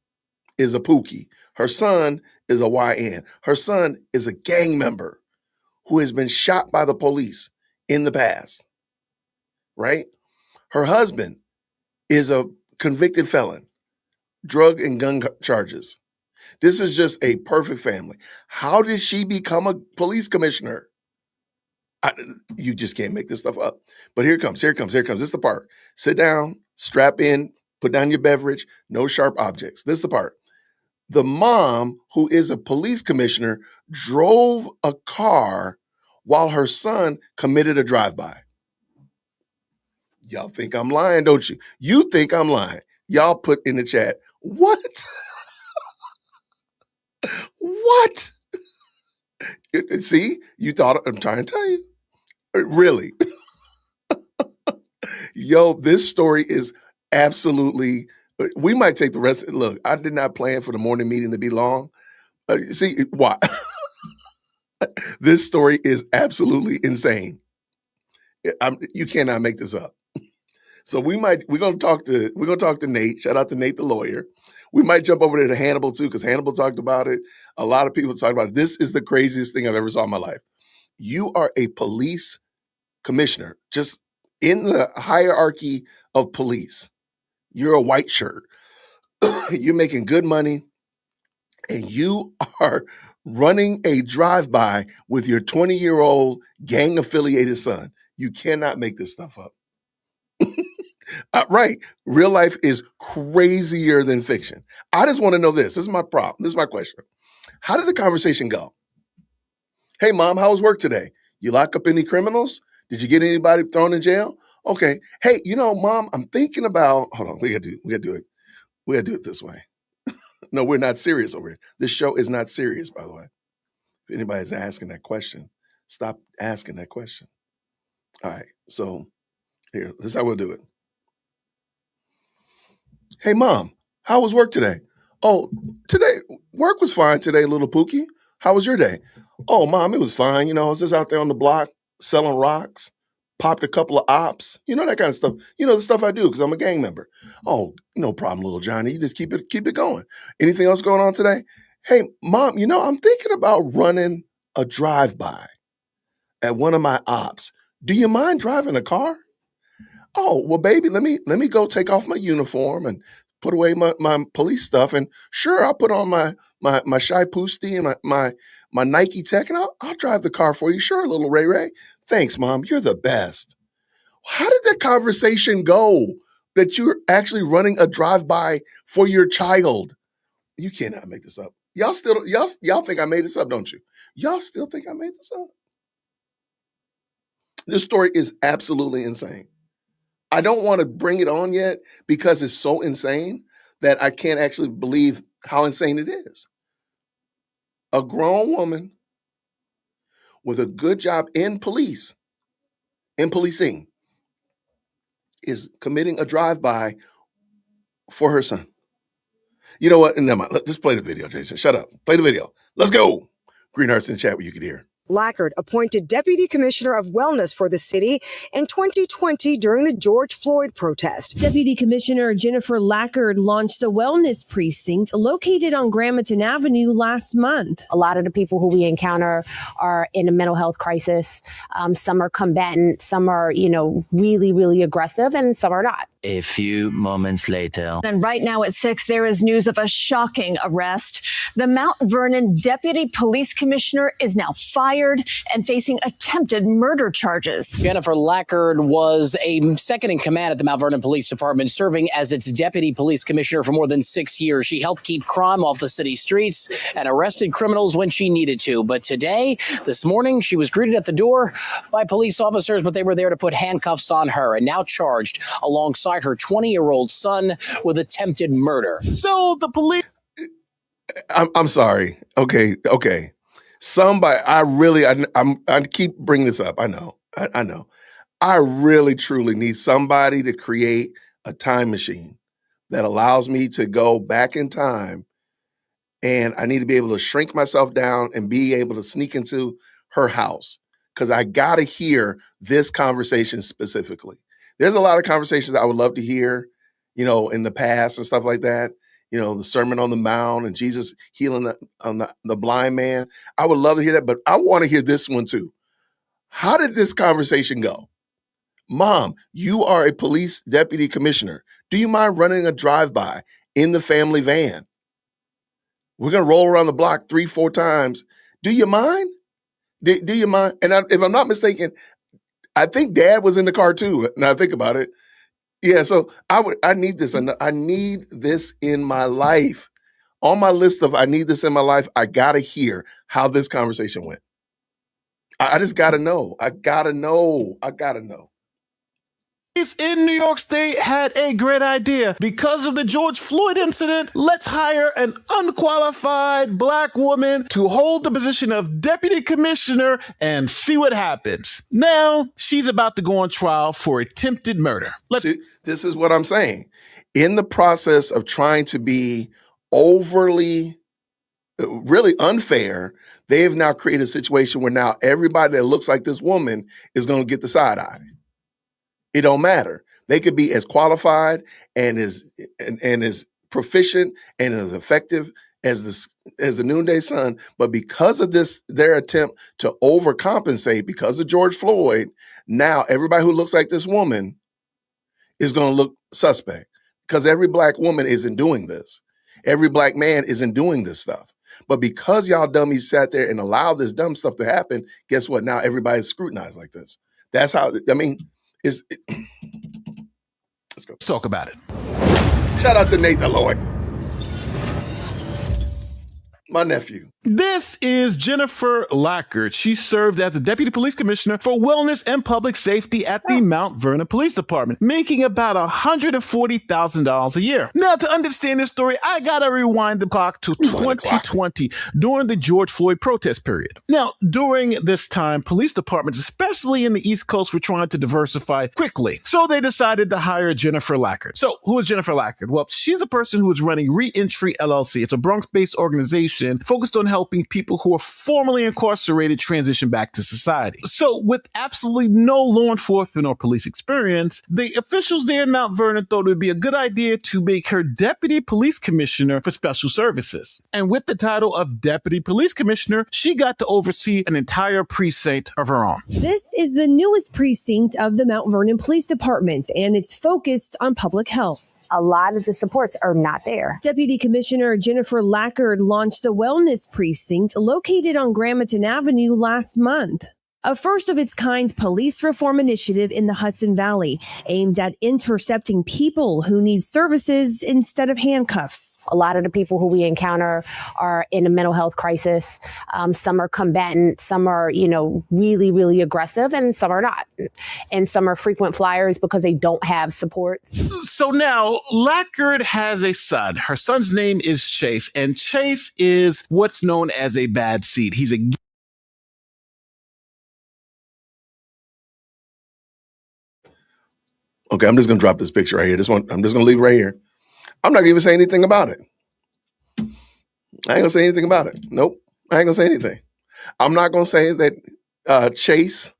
is a Pookie. Her son is a YN. Her son is a gang member who has been shot by the police in the past, right? Her husband is a convicted felon, drug and gun charges. This is just a perfect family. How did she become a police commissioner? You just can't make this stuff up. But here it comes. This is the part. Sit down, strap in, put down your beverage, no sharp objects. This is the part. The mom, who is a police commissioner, drove a car while her son committed a drive-by. Y'all think I'm lying, don't you? You think I'm lying. Y'all put in the chat, what? What? See, you thought I'm trying to tell you. Really? Yo, this story is absolutely, we might take the rest. Look, I did not plan for the morning meeting to be long. See, why? This story is absolutely insane. You cannot make this up. So we're gonna talk to Nate. Shout out to Nate the lawyer. We might jump over there to Hannibal too, because Hannibal talked about it. A lot of people talked about it. This is the craziest thing I've ever saw in my life. You are a police commissioner, just in the hierarchy of police. You're a white shirt. You're making good money, and you are running a drive-by with your 20-year-old gang-affiliated son. You cannot make this stuff up. Right. Real life is crazier than fiction. I just want to know this. This is my problem. This is my question. How did the conversation go? Hey, Mom, how was work today? You lock up any criminals? Did you get anybody thrown in jail? Okay. Hey, Mom, I'm thinking about, hold on. We gotta do it. We gotta do it this way. No, we're not serious over here. This show is not serious, by the way. If anybody's asking that question, stop asking that question. All right. So here, this is how we'll do it. Hey, Mom, how was work today? Oh, today, work was fine today, little Pookie. How was your day? Oh, Mom, it was fine. I was just out there on the block selling rocks, popped a couple of ops, that kind of stuff. The stuff I do because I'm a gang member. Oh, no problem, little Johnny. You just keep it going. Anything else going on today? Hey, Mom, I'm thinking about running a drive-by at one of my ops. Do you mind driving a car? Oh, well, baby, let me go take off my uniform and put away my police stuff. And sure, I'll put on my Shai Pusti and my Nike Tech, and I'll drive the car for you. Sure, little Ray Ray. Thanks, Mom. You're the best. How did that conversation go that you're actually running a drive-by for your child? You cannot make this up. Y'all think I made this up, don't you? Y'all still think I made this up? This story is absolutely insane. I don't want to bring it on yet because it's so insane that I can't actually believe how insane it is. A grown woman with a good job in policing, is committing a drive-by for her son. You know what? Never mind. Just play the video, Jason. Shut up. Play the video. Let's go. Greenheart's in the chat where you can hear. Lackard appointed Deputy Commissioner of Wellness for the city in 2020 during the George Floyd protest. Deputy Commissioner Jennifer Lackard launched the Wellness Precinct located on Gramerton Avenue last month. A lot of the people who we encounter are in a mental health crisis. Some are combatant, some are, really, really aggressive, and some are not. A few moments later. And right now at 6, there is news of a shocking arrest. The Mount Vernon Deputy Police Commissioner is now fired and facing attempted murder charges. Jennifer Lackard was a second in command at the Mount Vernon Police Department, serving as its Deputy Police Commissioner for more than 6 years. She helped keep crime off the city streets and arrested criminals when she needed to. But this morning, she was greeted at the door by police officers, but they were there to put handcuffs on her and now charged alongside her 20-year-old son with attempted murder. So the police... I'm sorry. Okay. Somebody, I keep bringing this up. I know. I really, truly need somebody to create a time machine that allows me to go back in time, and I need to be able to shrink myself down and be able to sneak into her house, because I got to hear this conversation specifically. There's a lot of conversations I would love to hear, in the past and stuff like that. The Sermon on the Mount and Jesus healing the blind man. I would love to hear that, but I want to hear this one too. How did this conversation go? Mom, you are a police deputy commissioner. Do you mind running a drive-by in the family van? We're going to roll around the block 3-4 times. Do you mind? Do you mind? And if I'm not mistaken, I think Dad was in the car too. Now I think about it. Yeah, so I need this. I need this in my life. On my list of I need this in my life, I gotta hear how this conversation went. I just gotta know. I gotta know. Police in New York State had a great idea. Because of the George Floyd incident, let's hire an unqualified Black woman to hold the position of deputy commissioner and see what happens. Now, she's about to go on trial for attempted murder. See, this is what I'm saying. In the process of trying to be overly, really unfair, they have now created a situation where now everybody that looks like this woman is going to get the side eye. It don't matter. They could be as qualified and as proficient and as effective as the noonday sun, but because of their attempt to overcompensate because of George Floyd, now everybody who looks like this woman is going to look suspect, because every Black woman isn't doing this. Every Black man isn't doing this stuff. But because y'all dummies sat there and allowed this dumb stuff to happen, guess what? Now everybody's scrutinized like this. That's how, let's go. Let's talk about it. Shout out to Nate Lloyd, my nephew. This is Jennifer Lackard. She served as the Deputy Police Commissioner for Wellness and Public Safety at the Mount Vernon Police Department, making about $140,000 a year. Now, to understand this story, I gotta rewind the clock to 2020 during the George Floyd protest period. Now, during this time, police departments, especially in the East Coast, were trying to diversify quickly. So they decided to hire Jennifer Lackard. So who is Jennifer Lackard? Well, she's the person who is running Reentry LLC. It's a Bronx-based organization focused on helping people who are formerly incarcerated transition back to society. So with absolutely no law enforcement or police experience, the officials there in Mount Vernon thought it would be a good idea to make her Deputy Police Commissioner for Special Services. And with the title of Deputy Police Commissioner, she got to oversee an entire precinct of her own. This is the newest precinct of the Mount Vernon Police Department, and it's focused on public health. A lot of the supports are not there. Deputy Commissioner Jennifer Lackard launched the Wellness Precinct located on Gramerton Avenue last month. a first-of-its-kind police reform initiative in the Hudson Valley aimed at intercepting people who need services instead of handcuffs. A lot of the people who we encounter are in a mental health crisis. Some are combatant, some are, really, really aggressive, and some are not. And some are frequent flyers because they don't have support. So now Lackard has a son. Her son's name is Chase, and Chase is what's known as a bad seed. He's a Okay, I'm just going to drop this picture right here. I'm just going to leave it right here. I'm not going to even say anything about it. I ain't going to say anything about it. Nope. I ain't going to say anything. I'm not going to say that Chase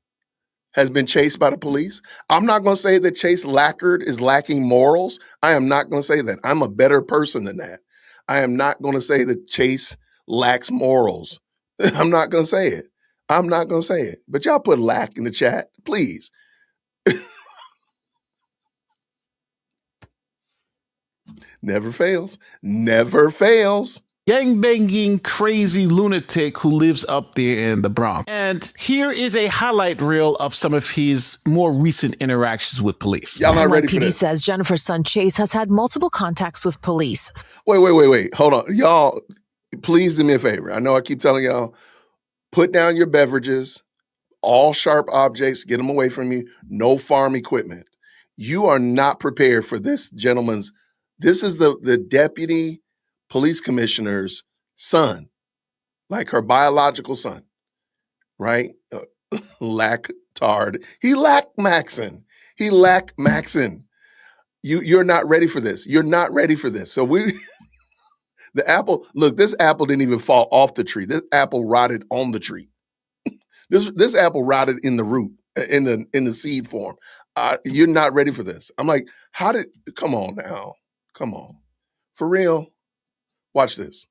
has been chased by the police. I'm not going to say that Chase Lackard is lacking morals. I am not going to say that. I'm a better person than that. I am not going to say that Chase lacks morals. I'm not going to say it. I'm not going to say it. But y'all put lack in the chat, please. Never fails. Never fails. gangbanging crazy lunatic who lives up there in the Bronx. And here is a highlight reel of some of his more recent interactions with police. Y'all not ready for this. says Jennifer's son Chase has had multiple contacts with police. Wait. Hold on. Y'all, please do me a favor. I know I keep telling y'all, put down your beverages, all sharp objects, get them away from you. No farm equipment. You are not prepared for this gentleman's. This is the deputy police commissioner's son, like her biological son, right? Lactard. He lacked Maxon. You're not ready for this. You're not ready for this. So the apple, look, this apple didn't even fall off the tree. This apple rotted on the tree. This apple rotted in the root, in the seed form. You're not ready for this. I'm like, come on now. Come on. For real? Watch this.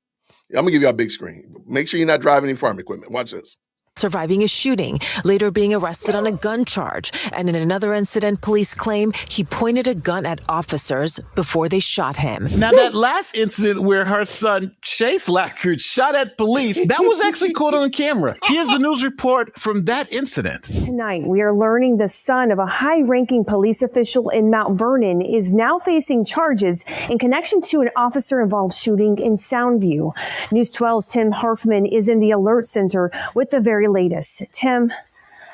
I'm going to give you a big screen. Make sure you're not driving any farm equipment. Watch this. Surviving a shooting, later being arrested on a gun charge. And in another incident, police claim he pointed a gun at officers before they shot him. Now, that last incident where her son, Chase Lackard, shot at police, that was actually caught on camera. Here's the news report from that incident. Tonight, we are learning the son of a high-ranking police official in Mount Vernon is now facing charges in connection to an officer-involved shooting in Soundview. News 12's Tim Harfman is in the alert center with the very latest. Tim.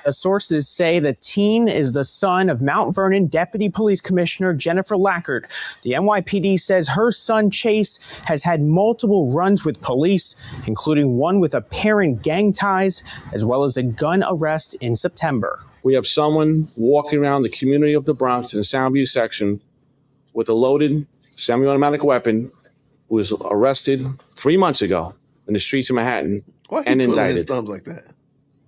Sources say the teen is the son of Mount Vernon Deputy Police Commissioner Jennifer Lackard. The NYPD says her son Chase has had multiple runs with police, including one with apparent gang ties, as well as a gun arrest in September. We have someone walking around the community of the Bronx in the Soundview section with a loaded semi-automatic weapon who was arrested 3 months ago in the streets of Manhattan and indicted. His thumbs like that?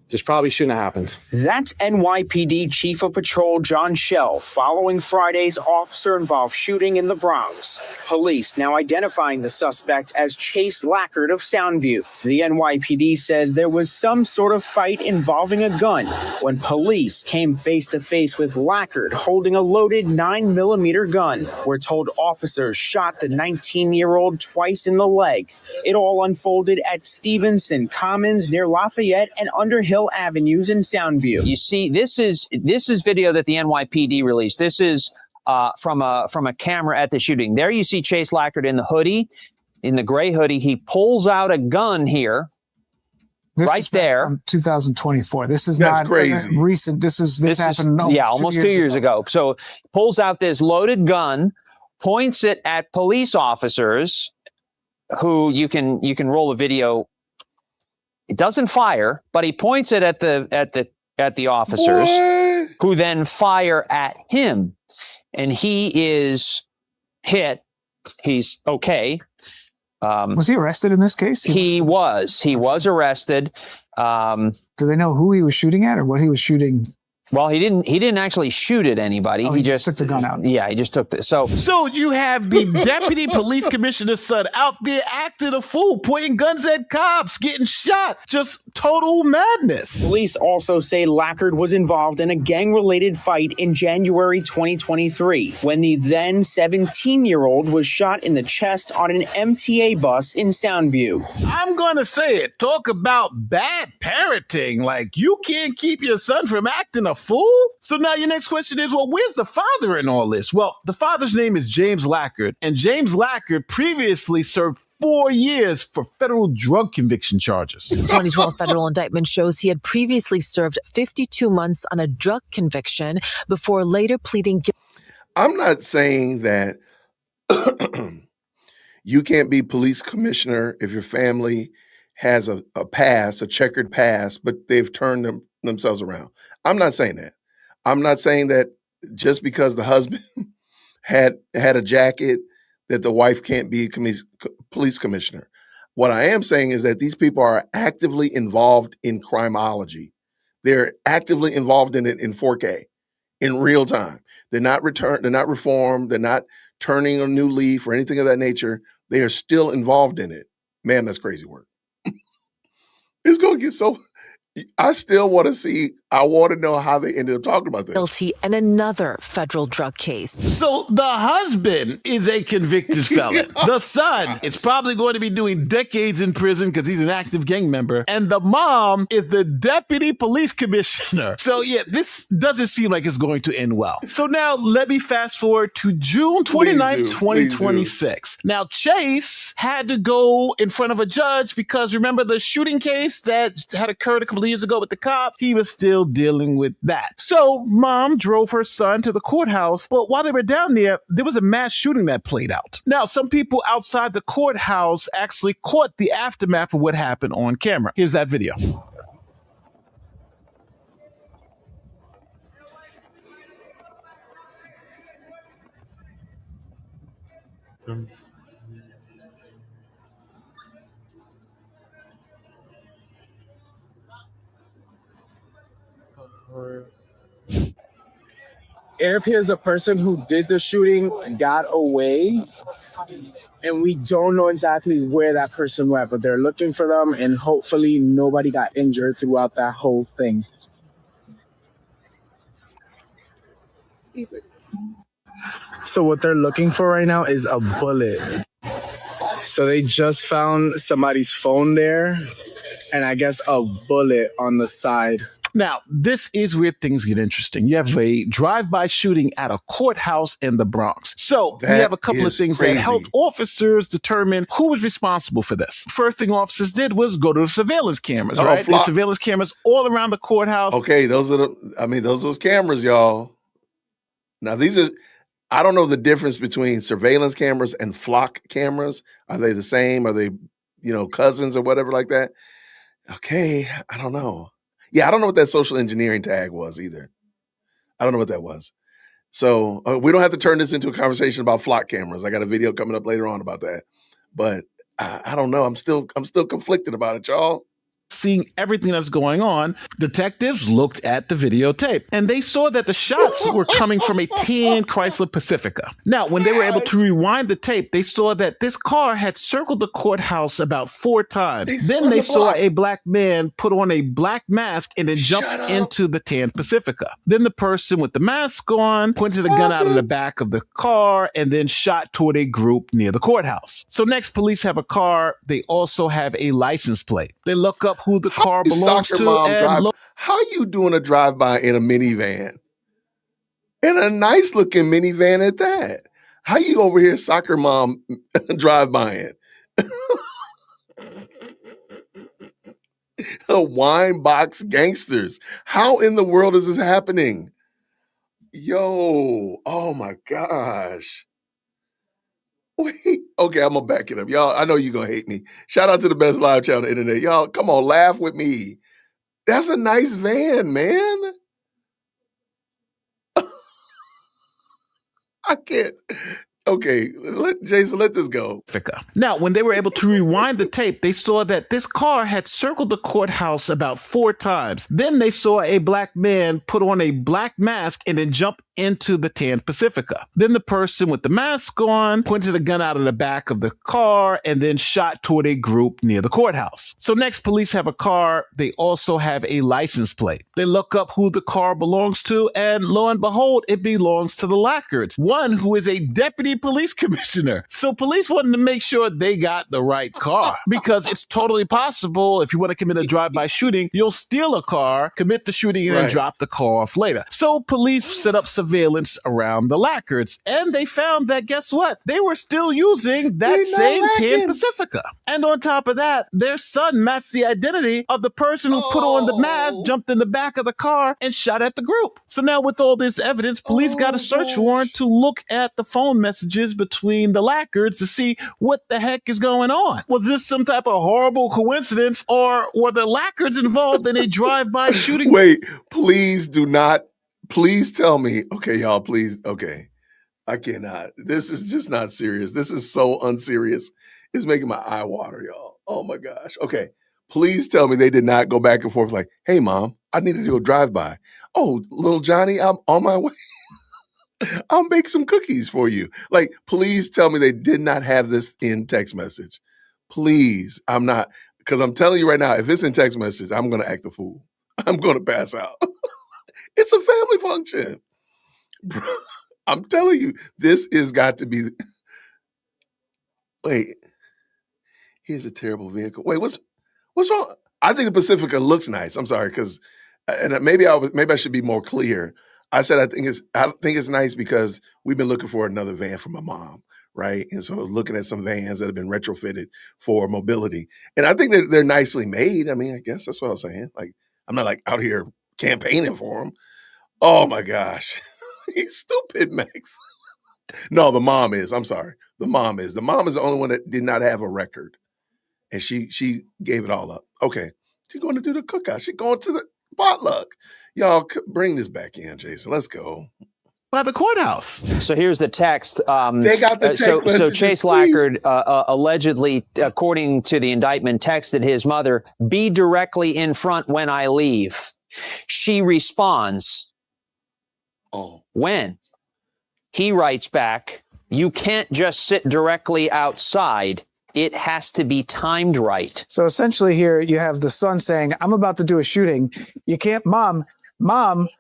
This probably shouldn't have happened. That's NYPD Chief of Patrol John Schell following Friday's officer-involved shooting in the Bronx. Police now identifying the suspect as Chase Lackard of Soundview. The NYPD says there was some sort of fight involving a gun when police came face-to-face with Lackard holding a loaded 9mm gun. We're told officers shot the 19-year-old twice in the leg. It all unfolded at Stevenson Commons near Lafayette and Underhill Avenues in Soundview. You see, this is video that the NYPD released. This is from a camera at the shooting. There you see Chase Lackard in the hoodie, in the gray hoodie. He pulls out a gun here, right there. 2024. This is That's not crazy. Recent. This happened. Almost 2 years ago. So pulls out this loaded gun, points it at police officers, who you can roll the video. It doesn't fire, but he points it at the officers, who then fire at him, and he is hit. He's okay. Was he arrested in this case? He was arrested. Do they know who he was shooting at or what he was shooting Well, he didn't actually shoot at anybody. Oh, he just took the gun out. Yeah, he just took the So you have the deputy police commissioner's son out there acting a fool, pointing guns at cops, getting shot. Just total madness. Police also say Lackard was involved in a gang-related fight in January 2023 when the then 17-year-old was shot in the chest on an MTA bus in Soundview. I'm going to say it. Talk about bad parenting. Like, you can't keep your son from acting a fool? So now your next question is, well, where's the father in all this? Well, the father's name is James Lackard, and James Lackard previously served 4 years for federal drug conviction charges. The 2012 federal indictment shows he had previously served 52 months on a drug conviction before later pleading guilty. I'm not saying that you can't be police commissioner if your family has a past, a checkered past, but they've turned themselves around. I'm not saying that. I'm not saying that just because the husband had a jacket that the wife can't be a police commissioner. What I am saying is that these people are actively involved in criminology. They're actively involved in it in 4K, in real time. They're not reformed, they're not turning a new leaf or anything of that nature. They are still involved in it. Man, that's crazy work. It's going to get so... I still want to see, I want to know how they ended up talking about this. Guilty in another federal drug case. So the husband is a convicted felon. The son is probably going to be doing decades in prison because he's an active gang member. And the mom is the deputy police commissioner. So yeah, this doesn't seem like it's going to end well. So now let me fast forward to June 29th, 2026. Now Chase had to go in front of a judge because remember the shooting case that had occurred a couple of years ago with the cop? He was still dealing with that. So mom drove her son to the courthouse, but while they were down there was a mass shooting that played out. Now, some people outside the courthouse actually caught the aftermath of what happened on camera. Here's that video. It appears the person who did the shooting got away, and we don't know exactly where that person went, but they're looking for them, and hopefully nobody got injured throughout that whole thing. So what they're looking for right now is a bullet. So they just found somebody's phone there, and I guess a bullet on the side. Now, this is where things get interesting. You have a drive-by shooting at a courthouse in the Bronx. So we have a couple of things that helped officers determine who was responsible for this. First thing officers did was go to the surveillance cameras, right? There's surveillance cameras all around the courthouse. Okay, those are those cameras, y'all. Now, I don't know the difference between surveillance cameras and flock cameras. Are they the same? Are they, cousins or whatever like that? Okay, I don't know. Yeah, I don't know what that social engineering tag was either. I don't know what that was. So we don't have to turn this into a conversation about flock cameras. I got a video coming up later on about that. But I don't know. I'm still conflicted about it, y'all. Seeing everything that's going on, detectives looked at the videotape and they saw that the shots were coming from a tan Chrysler Pacifica. Now, when they were able to rewind the tape, they saw that this car had circled the courthouse about 4 times. Then they saw a black man put on a black mask and then jump into the tan Pacifica. Then the person with the mask on pointed a gun out of the back of the car and then shot toward a group near the courthouse. So next, police have a car. They also have a license plate. They look up who the car belongs to. How you doing a drive-by in a minivan? In a nice looking minivan at that. How you over here soccer mom drive-by in? A wine box gangsters. How in the world is this happening? Yo, oh my gosh. Wait, okay, I'm gonna back it up. Y'all, I know you're gonna hate me. Shout out to the best live channel on the internet. Y'all, come on, laugh with me. That's a nice van, man. I can't. Okay, Jason, let this go. Now, when they were able to rewind the tape, they saw that this car had circled the courthouse about 4 times. Then they saw a black man put on a black mask and then jump into the tan Pacifica. Then the person with the mask on pointed a gun out of the back of the car and then shot toward a group near the courthouse. So next, police have a car. They also have a license plate. They look up who the car belongs to, and lo and behold, it belongs to the Lackards, one who is a deputy police commissioner. So police wanted to make sure they got the right car, because it's totally possible if you want to commit a drive-by shooting, you'll steal a car, commit the shooting, and then drop the car off later. So police set up surveillance around the Lackards, and they found that, guess what? They were still using that same tan Pacifica. And on top of that, their son matched the identity of the person who put on the mask, jumped in the back of the car, and shot at the group. So now with all this evidence, police got a search warrant to look at the phone messages between the Lackards to see what the heck is going on. Was this some type of horrible coincidence, or were the Lackards involved in a drive-by shooting? Wait, please do not. Please tell me. Okay, y'all, please. Okay. I cannot. This is just not serious. This is so unserious. It's making my eye water, y'all. Oh my gosh. Okay. Please tell me they did not go back and forth like, hey, Mom, I need to do a drive-by. Oh, little Johnny, I'm on my way. I'll make some cookies for you. Like, please tell me they did not have this in text message. Please. I'm not, because I'm telling you right now, if it's in text message, I'm going to act a fool. I'm going to pass out. It's a family function. Bro, I'm telling you, this is got to be. Wait, here's a terrible vehicle. Wait, what's wrong? I think the Pacifica looks nice. I'm sorry, because, and maybe I should be more clear. I said I think it's nice because we've been looking for another van for my mom, right? And so I was looking at some vans that have been retrofitted for mobility, and I think they're nicely made. I mean, I guess that's what I was saying. Like, I'm not like out here campaigning for them. Oh my gosh. He's stupid, Max. No, the mom is. I'm sorry. The mom is. The mom is the only one that did not have a record. And she gave it all up. Okay. She's going to do the cookout. She's going to the potluck. Y'all bring this back in, Jason. Let's go. By the courthouse. So here's the text. They got the text so messages, Chase Lackard allegedly, according to the indictment, texted his mother, "Be directly in front when I leave." She responds, when? He writes back, "You can't just sit directly outside. It has to be timed right." So essentially here you have the son saying, I'm about to do a shooting. You can't, Mom,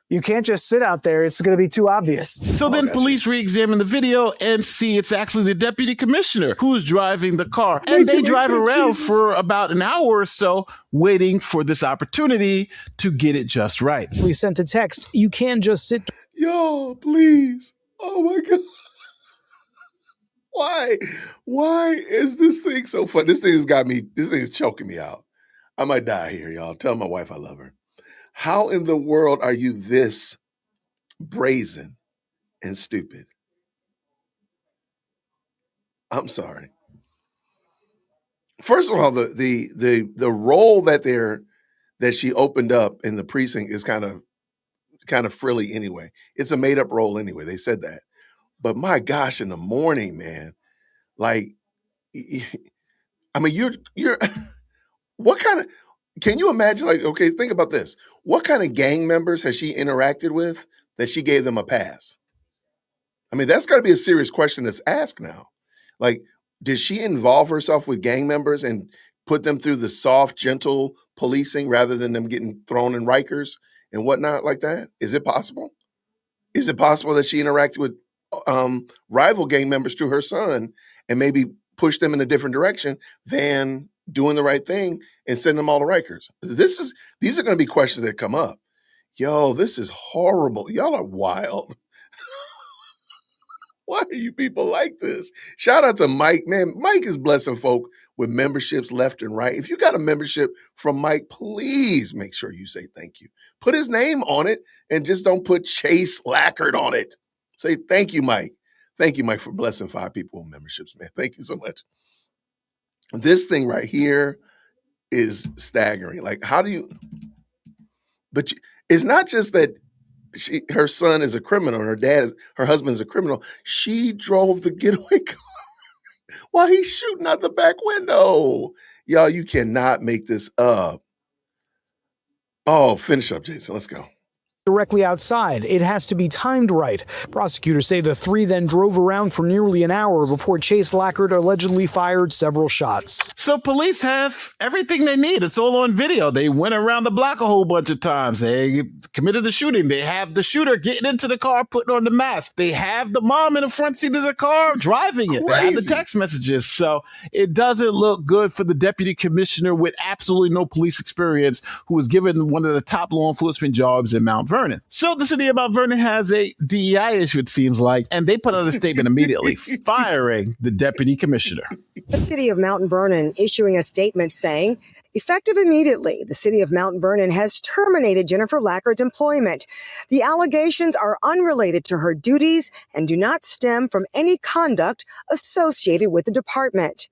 you can't just sit out there. It's going to be too obvious. So then police re-examine the video and see it's actually the deputy commissioner who's driving the car. And they drive around for about an hour or so waiting for this opportunity to get it just right. We sent a text. You can't just sit. Yo, please. Oh my God. Why is this thing so fun? This thing is choking me out. I might die here, y'all. Tell my wife I love her. How in the world are you this brazen and stupid? I'm sorry. First of all, the role that she opened up in the precinct is kind of frilly anyway. It's a made up role anyway. They said that. But my gosh, in the morning, man, like, I mean, you're what kind of, can you imagine, like, okay, think about this. What kind of gang members has she interacted with that she gave them a pass? I mean, that's got to be a serious question that's asked now. Like, did she involve herself with gang members and put them through the soft, gentle policing rather than them getting thrown in Rikers and whatnot like that? Is it possible? Is it possible that she interacted with rival gang members through her son and maybe push them in a different direction than doing the right thing and send them all to Rikers? These are going to be questions that come up. Yo, this is horrible. Y'all are wild. Why are you people like this? Shout out to Mike. Man, Mike is blessing folk with memberships left and right. If you got a membership from Mike, please make sure you say thank you. Put his name on it and just don't put Chase Lackard on it. Say thank you, Mike. Thank you, Mike, for blessing 5 people with memberships, man. Thank you so much. This thing right here is staggering. Like, how do you, but it's not just that her son is a criminal and her husband is a criminal. She drove the getaway car while he's shooting out the back window. Y'all, you cannot make this up. Oh, finish up, Jason. Let's go. Directly outside. It has to be timed right. Prosecutors say the three then drove around for nearly an hour before Chase Lackert allegedly fired several shots. So police have everything they need. It's all on video. They went around the block a whole bunch of times. They committed the shooting. They have the shooter getting into the car, putting on the mask. They have the mom in the front seat of the car driving it. They have the text messages. So it doesn't look good for the deputy commissioner with absolutely no police experience who was given one of the top law enforcement jobs in Mount Vernon. So the city of Mount Vernon has a DEI issue, it seems like, and they put out a statement immediately firing the deputy commissioner. The city of Mount Vernon issuing a statement saying, effective immediately, the city of Mount Vernon has terminated Jennifer Lackert's employment. The allegations are unrelated to her duties and do not stem from any conduct associated with the department.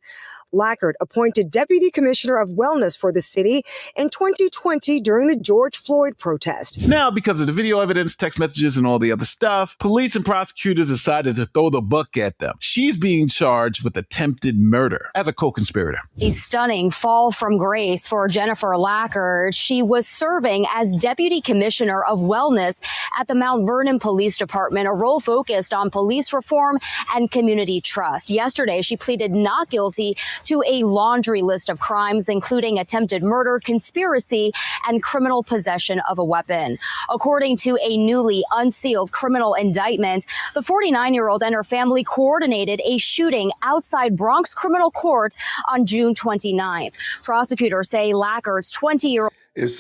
Lackert appointed Deputy Commissioner of Wellness for the city in 2020 during the George Floyd protest. Now, because of the video evidence, text messages, and all the other stuff, police and prosecutors decided to throw the book at them. She's being charged with attempted murder as a co-conspirator. A stunning fall from grace for Jennifer Lackert. She was serving as Deputy Commissioner of Wellness at the Mount Vernon Police Department, a role focused on police reform and community trust. Yesterday, she pleaded not guilty to a laundry list of crimes, including attempted murder, conspiracy, and criminal possession of a weapon. According to a newly unsealed criminal indictment, the 49-year-old and her family coordinated a shooting outside Bronx Criminal Court on June 29th. Prosecutors say Lackert's 20-year-old... If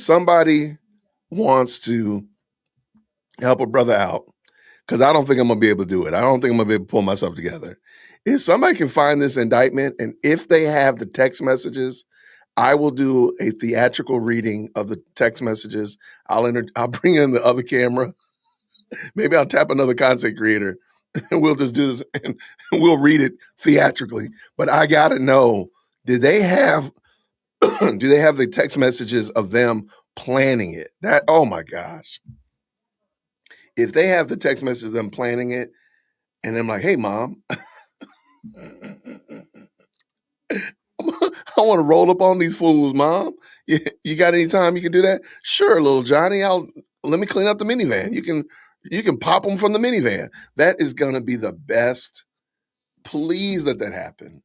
somebody wants to help a brother out, because I don't think I'm going to be able to do it. I don't think I'm going to be able to pull myself together. If somebody can find this indictment, and if they have the text messages, I will do a theatrical reading of the text messages. I'll bring in the other camera. Maybe I'll tap another content creator, and we'll just do this, and we'll read it theatrically. But I got to know, do they have the text messages of them planning it? Oh my gosh. If they have the text messages of them planning it, and I'm like, hey, Mom, I want to roll up on these fools, Mom. You got any time you can do that? Sure, little Johnny. Let me clean up the minivan. You can pop them from the minivan. That is going to be the best. Please let that happen.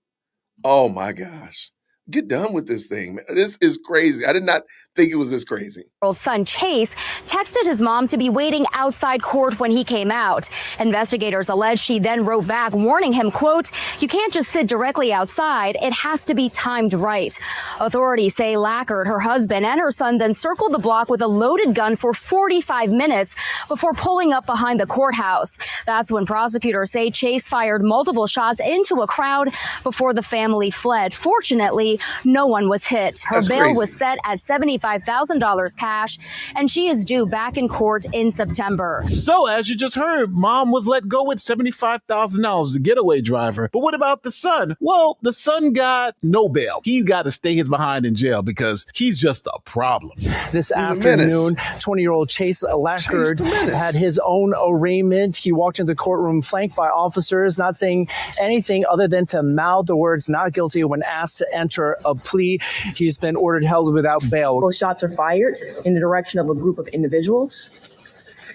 Oh my gosh. Get done with this thing, man. This is crazy. I did not think it was this crazy. Son Chase texted his mom to be waiting outside court when he came out. Investigators allege she then wrote back, warning him, quote, "You can't just sit directly outside. It has to be timed right." Authorities say Lackert, her husband, and her son then circled the block with a loaded gun for 45 minutes before pulling up behind the courthouse. That's when prosecutors say Chase fired multiple shots into a crowd before the family fled. Fortunately, no one was hit. Her bail was set at $75,000 cash, and she is due back in court in September. So, as you just heard, Mom was let go with $75,000, the getaway driver. But what about the son? Well, the son got no bail. He's got to stay his behind in jail because he's just a problem. This afternoon, 20-year-old Chase Lackert had his own arraignment. He walked into the courtroom flanked by officers, not saying anything other than to mouth the words "not guilty" when asked to enter a plea. He's been ordered held without bail. Both shots are fired in the direction of a group of individuals.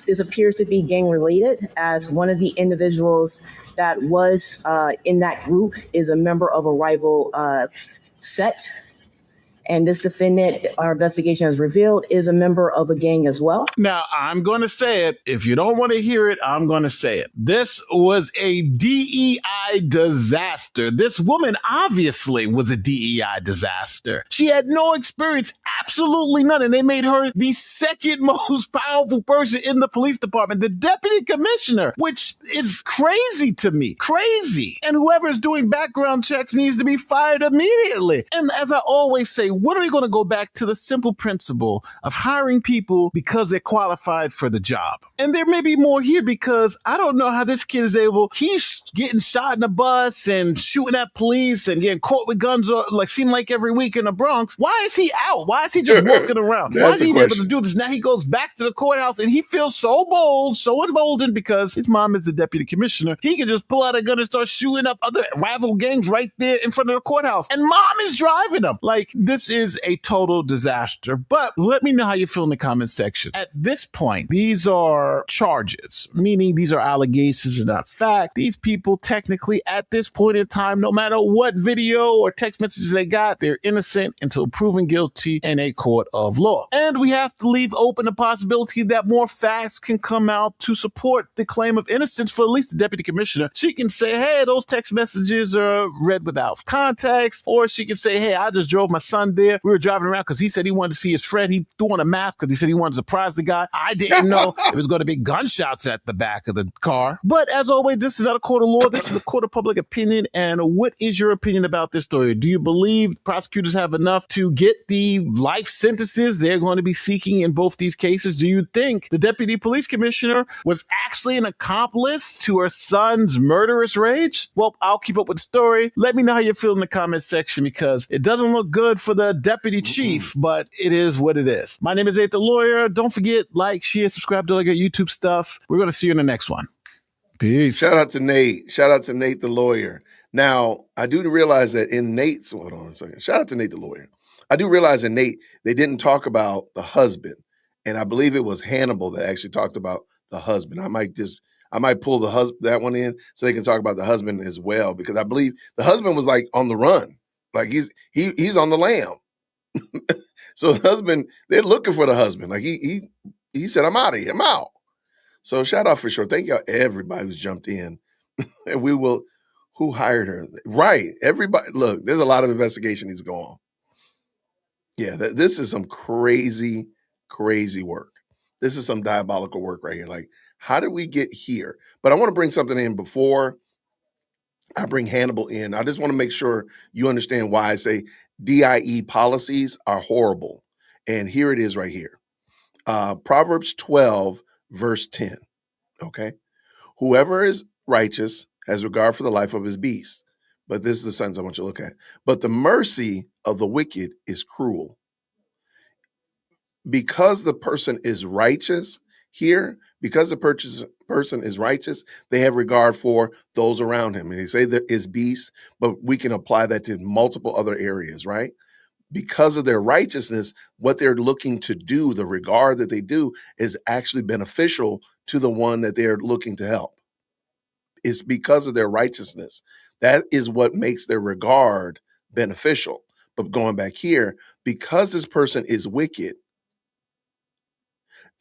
This appears to be gang related, as one of the individuals that was in that group is a member of a rival set. And this defendant, our investigation has revealed, is a member of a gang as well. Now, I'm going to say it. If you don't want to hear it, I'm going to say it. This was a DEI disaster. This woman obviously was a DEI disaster. She had no experience, absolutely none. And they made her the second most powerful person in the police department, the deputy commissioner, which is crazy to me. Crazy. And whoever is doing background checks needs to be fired immediately. And as I always say, when are we going to go back to the simple principle of hiring people because they're qualified for the job? And there may be more here because I don't know how this kid is able, he's getting shot in a bus and shooting at police and getting caught with guns seem like every week in the Bronx. Why is he out? Why is he just walking around? Why is he able to do this? Now he goes back to the courthouse and he feels so bold, so emboldened because his mom is the deputy commissioner. He can just pull out a gun and start shooting up other rival gangs right there in front of the courthouse. And mom is driving them. Like, this is a total disaster. But let me know how you feel in the comment section. At this point, these are charges, meaning these are allegations and not fact. These people technically at this point in time, no matter what video or text messages they got, they're innocent until proven guilty in a court of law. And we have to leave open the possibility that more facts can come out to support the claim of innocence for at least the deputy commissioner. She can say, hey, those text messages are read without context, or she can say, hey, I just drove my son there. We were driving around because he said he wanted to see his friend. He threw on a mask because he said he wanted to surprise the guy. I didn't know it was going to be gunshots at the back of the car. But as always, this is not a court of law. This is a court of public opinion. And what is your opinion about this story? Do you believe prosecutors have enough to get the life sentences they're going to be seeking in both these cases? Do you think the deputy police commissioner was actually an accomplice to her son's murderous rage? Well, I'll keep up with the story. Let me know how you feel in the comment section because it doesn't look good for the deputy chief, but it is what it is. My name is Nate the Lawyer. Don't forget, like, share, subscribe to all our YouTube stuff. We're going to see you in the next one. Peace. Shout out to Nate. Shout out to Nate the Lawyer. Now, I do realize that in Nate's, hold on a second. Shout out to Nate the Lawyer. I do realize in Nate, they didn't talk about the husband. And I believe it was Hannibal that actually talked about the husband. I might pull that one in so they can talk about the husband as well, because I believe the husband was like on the run. Like he's on the lam. So the husband, they're looking for the husband. Like he said, I'm out of here. I'm out. So shout out for sure. Thank y'all, everybody who's jumped in. And who hired her? Right. Everybody, look, there's a lot of investigation needs to go on. Yeah, this is some crazy, crazy work. This is some diabolical work right here. Like, how did we get here? But I want to bring something in before I bring Hannibal in. I just want to make sure you understand why I say DIE policies are horrible. And here it is right here. Proverbs 12, verse 10. Okay. Whoever is righteous has regard for the life of his beast. But this is the sentence I want you to look at. But the mercy of the wicked is cruel. Because the person is righteous here, because the person is righteous, they have regard for those around him. And they say there is beast, but we can apply that to multiple other areas, right? Because of their righteousness, what they're looking to do, the regard that they do is actually beneficial to the one that they're looking to help. It's because of their righteousness. That is what makes their regard beneficial. But going back here, because this person is wicked,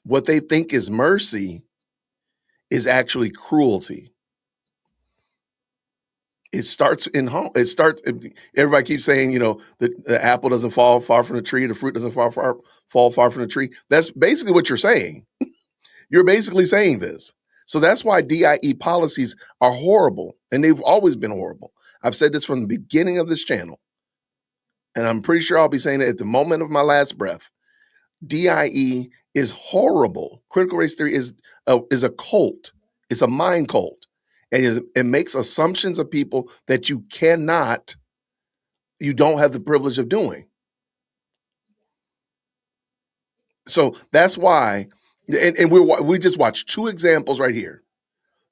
what they think is mercy is actually cruelty. It starts in home. Everybody keeps saying, the apple doesn't fall far from the tree, the fruit doesn't fall far from the tree. That's basically what you're saying. You're basically saying this. So that's why DIE policies are horrible, and they've always been horrible. I've said this from the beginning of this channel, and I'm pretty sure I'll be saying it at the moment of my last breath. DIE is horrible. Critical race theory is a cult. It's a mind cult. And it makes assumptions of people that you don't have the privilege of doing. So that's why, and we just watched two examples right here.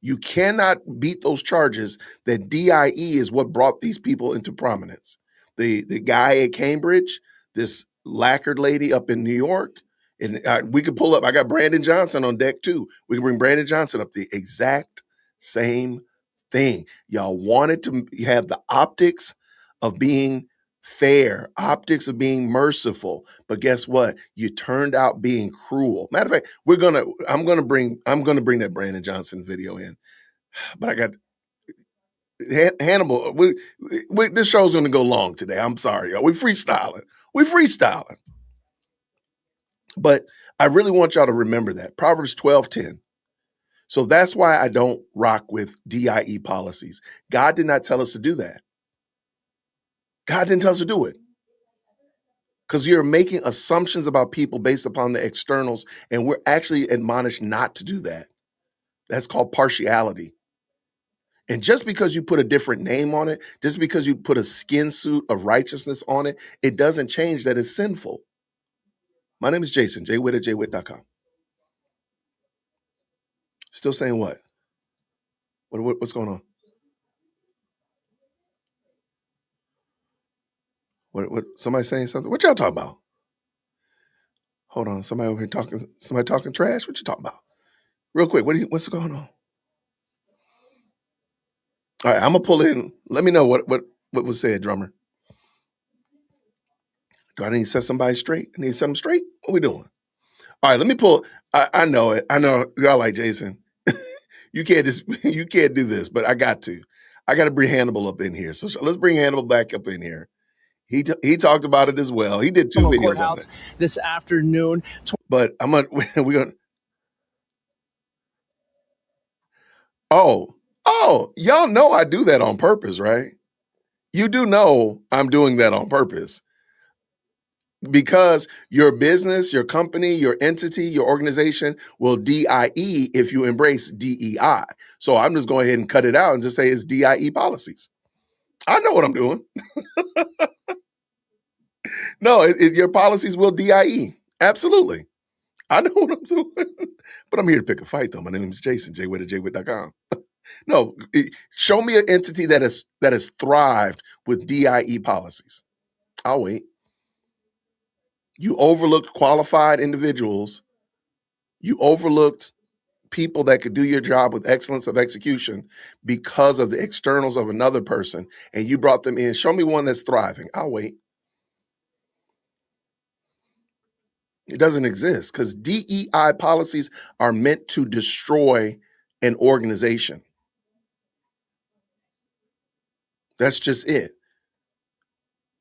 You cannot beat those charges that DIE is what brought these people into prominence. The guy at Cambridge, this lacquered lady up in New York, and we could pull up, I got Brandon Johnson on deck too. We can bring Brandon Johnson up, the exact same thing. Y'all wanted to have the optics of being fair, optics of being merciful, but guess what? You turned out being cruel. Matter of fact, I'm gonna bring that Brandon Johnson video in, but I got Hannibal. This show's gonna go long today. I'm sorry, y'all. We freestyling. But I really want y'all to remember that Proverbs 12:10. So that's why I don't rock with DIE policies. God did not tell us to do that. God didn't tell us to do it. because you're making assumptions about people based upon the externals, and we're actually admonished not to do that. That's called partiality. And just because you put a different name on it, just because you put a skin suit of righteousness on it, it doesn't change that it's sinful. My name is Jason, jwitt at jwitt.com. Still saying what? What's going on? What? Somebody saying something? What y'all talking about? Hold on. Somebody over here talking. Somebody talking trash? What you talking about? Real quick. What's going on? All right. I'm gonna pull in. Let me know what was said, drummer. Do I need to set somebody straight? I need to set them straight? What we doing? All right. Let me pull. I know it. I know y'all like Jason. You can't do this, but I got to. I got to bring Hannibal up in here. So let's bring Hannibal back up in here. He talked about it as well. He did 2 videos on it this afternoon. But we're gonna. Oh, y'all know I do that on purpose, right? You do know I'm doing that on purpose because your business, your company, your entity, your organization will DIE if you embrace DEI. So I'm just going ahead and cut it out and just say it's DIE policies. I know what I'm doing. No, your policies will DIE. Absolutely. I know what I'm doing. But I'm here to pick a fight, though. My name is Jason, jwitt at jwitt.com. No, show me an entity that has thrived with DIE policies. I'll wait. You overlooked qualified individuals. You overlooked people that could do your job with excellence of execution because of the externals of another person, and you brought them in. Show me one that's thriving. I'll wait. It doesn't exist because DEI policies are meant to destroy an organization. That's just it.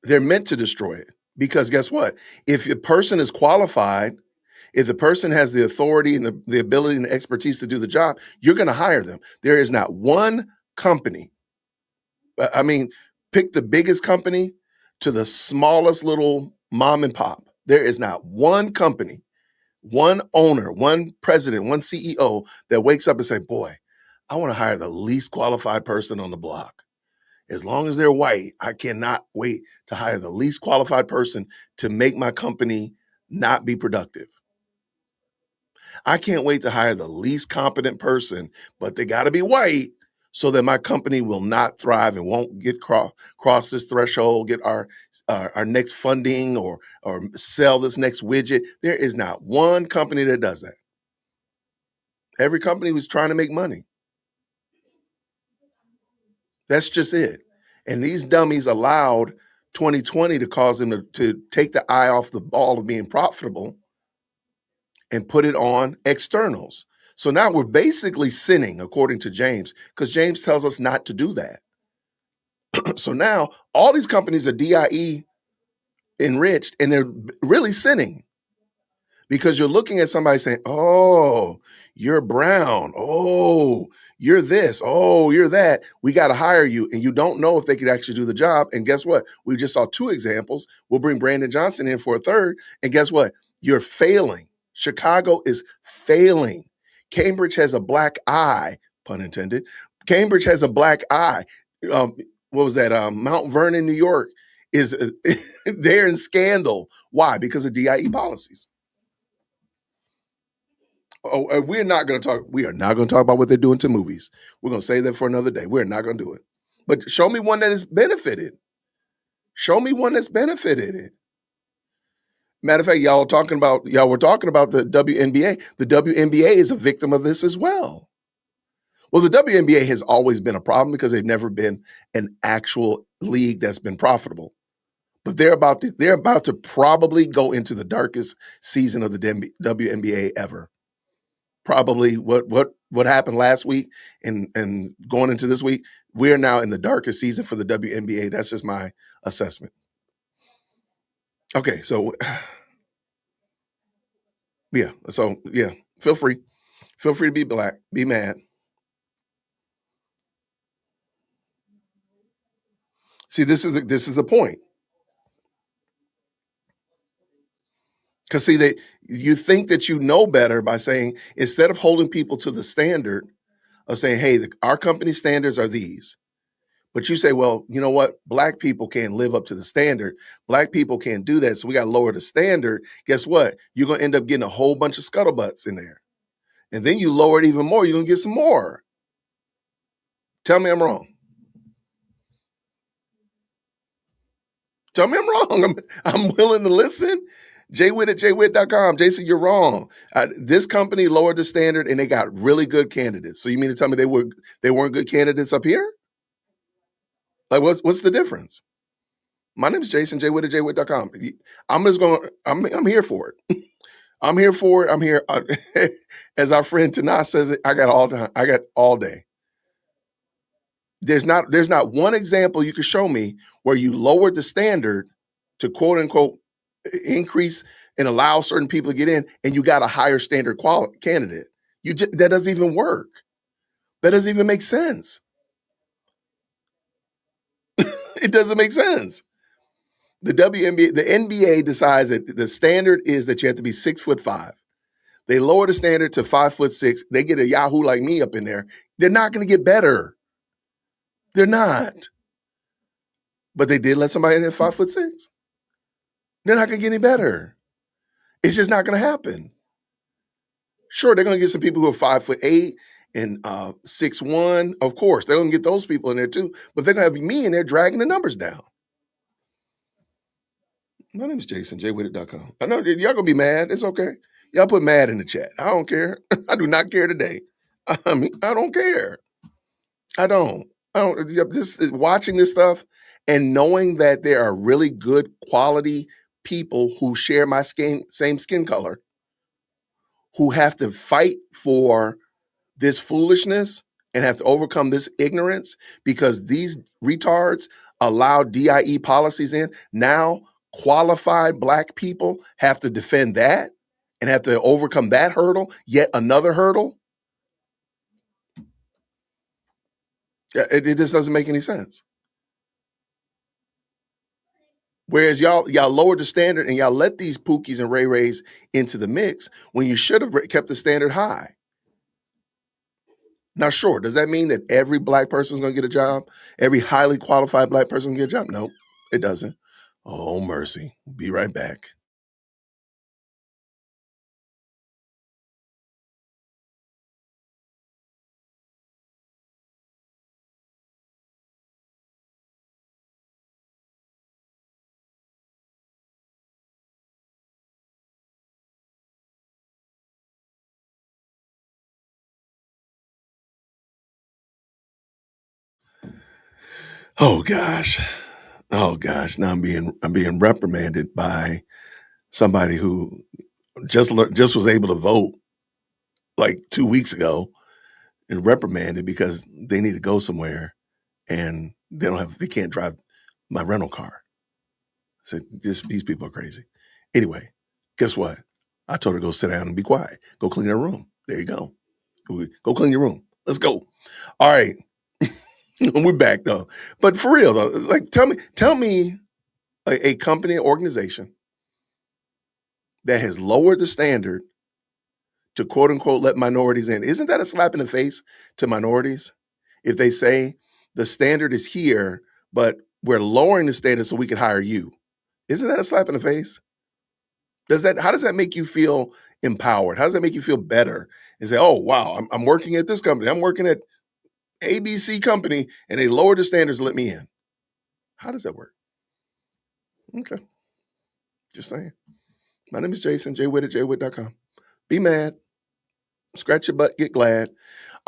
They're meant to destroy it because guess what? If a person is qualified, if the person has the authority and the ability and the expertise to do the job, you're going to hire them. There is not one company. I mean, pick the biggest company to the smallest little mom and pop. There is not one company, one owner, one president, one CEO that wakes up and say, boy, I want to hire the least qualified person on the block. As long as they're white, I cannot wait to hire the least qualified person to make my company not be productive. I can't wait to hire the least competent person, but they got to be white so that my company will not thrive and won't get cross this threshold, get our next funding or sell this next widget. There is not one company that does that. Every company was trying to make money. That's just it. And these dummies allowed 2020 to cause them to take the eye off the ball of being profitable and put it on externals. So now we're basically sinning, according to James, because James tells us not to do that. So now all these companies are DIE enriched, and they're really sinning because you're looking at somebody saying, oh, you're brown. Oh, you're this. Oh, you're that. We got to hire you. And you don't know if they could actually do the job. And guess what? We just saw 2 examples. We'll bring Brandon Johnson in for a third. And guess what? You're failing. Chicago is failing. Cambridge has a black eye, pun intended. Cambridge has a black eye. What was that? Mount Vernon, New York is they're in scandal. Why? Because of DIE policies. Oh, we are not going to talk about what they're doing to movies. We're going to save that for another day. We're not going to do it. But show me one that has benefited. Show me one that's benefited. Matter of fact, y'all were talking about the WNBA. The WNBA is a victim of this as well. Well, the WNBA has always been a problem because they've never been an actual league that's been profitable. But they're about to probably go into the darkest season of the WNBA ever. Probably what happened last week and going into this week, we're now in the darkest season for the WNBA. That's just my assessment. Okay, so yeah, feel free to be black, be mad. See, this is the point. Because see, you think that you know better by saying, instead of holding people to the standard of saying, hey, our company standards are these. But you say, well, you know what? Black people can't live up to the standard. Black people can't do that. So we got to lower the standard. Guess what? You're going to end up getting a whole bunch of scuttlebutts in there. And then you lower it even more. You're going to get some more. Tell me I'm wrong. Tell me I'm wrong. I'm willing to listen. JWitt at jwitt.com. Jason, you're wrong. This company lowered the standard and they got really good candidates. So you mean to tell me they weren't good candidates up here? Like, what's the difference? My name is Jason, JWitt at jwitt.com. I'm here for it. I'm here for it. I'm here. As our friend Tanaz says it, I got all time. I got all day. There's not one example you can show me where you lowered the standard to quote unquote increase and allow certain people to get in and you got a higher standard candidate. That doesn't even work. That doesn't even make sense. It doesn't make sense. The NBA decides that the standard is that you have to be 6'5". They lower the standard to 5'6". They get a Yahoo like me up in there. They're not going to get better. They're not. But they did let somebody in at 5'6". They're not going to get any better. It's just not going to happen. Sure, they're going to get some people who are 5'8" and 6'1". Of course, they're going to get those people in there too. But they're going to have me in there dragging the numbers down. My name is Jason, jwitt.com. I know y'all going to be mad. It's okay. Y'all put mad in the chat. I don't care. I do not care today. I mean, I don't care. I don't. Watching this stuff and knowing that there are really good quality people who share my same skin color, who have to fight for this foolishness and have to overcome this ignorance because these retards allow DIE policies in. Now, qualified Black people have to defend that and have to overcome that hurdle, yet another hurdle. It just doesn't make any sense. Whereas y'all lowered the standard and y'all let these Pookies and Ray Rays into the mix when you should have kept the standard high. Now, sure, does that mean that every Black person is going to get a job? Every highly qualified Black person will get a job? No, it doesn't. Oh, mercy. Be right back. Oh gosh. Now I'm being reprimanded by somebody who just was able to vote like 2 weeks ago and reprimanded because they need to go somewhere and they can't drive my rental car. I said, these people are crazy. Anyway, guess what? I told her to go sit down and be quiet. Go clean her room. There you go. Go clean your room. Let's go. All right. We're back though. But for real though, like tell me a company, organization that has lowered the standard to quote unquote let minorities in. Isn't that a slap in the face to minorities? If they say the standard is here, but we're lowering the standard so we can hire you. Isn't that a slap in the face? How does that make you feel empowered? How does that make you feel better? And say, oh wow, I'm working at this company. I'm working at ABC company and they lowered the standards to let me in. How does that work? Okay. Just saying. My name is Jason, JWitt at jwitt.com. Be mad. Scratch your butt, get glad.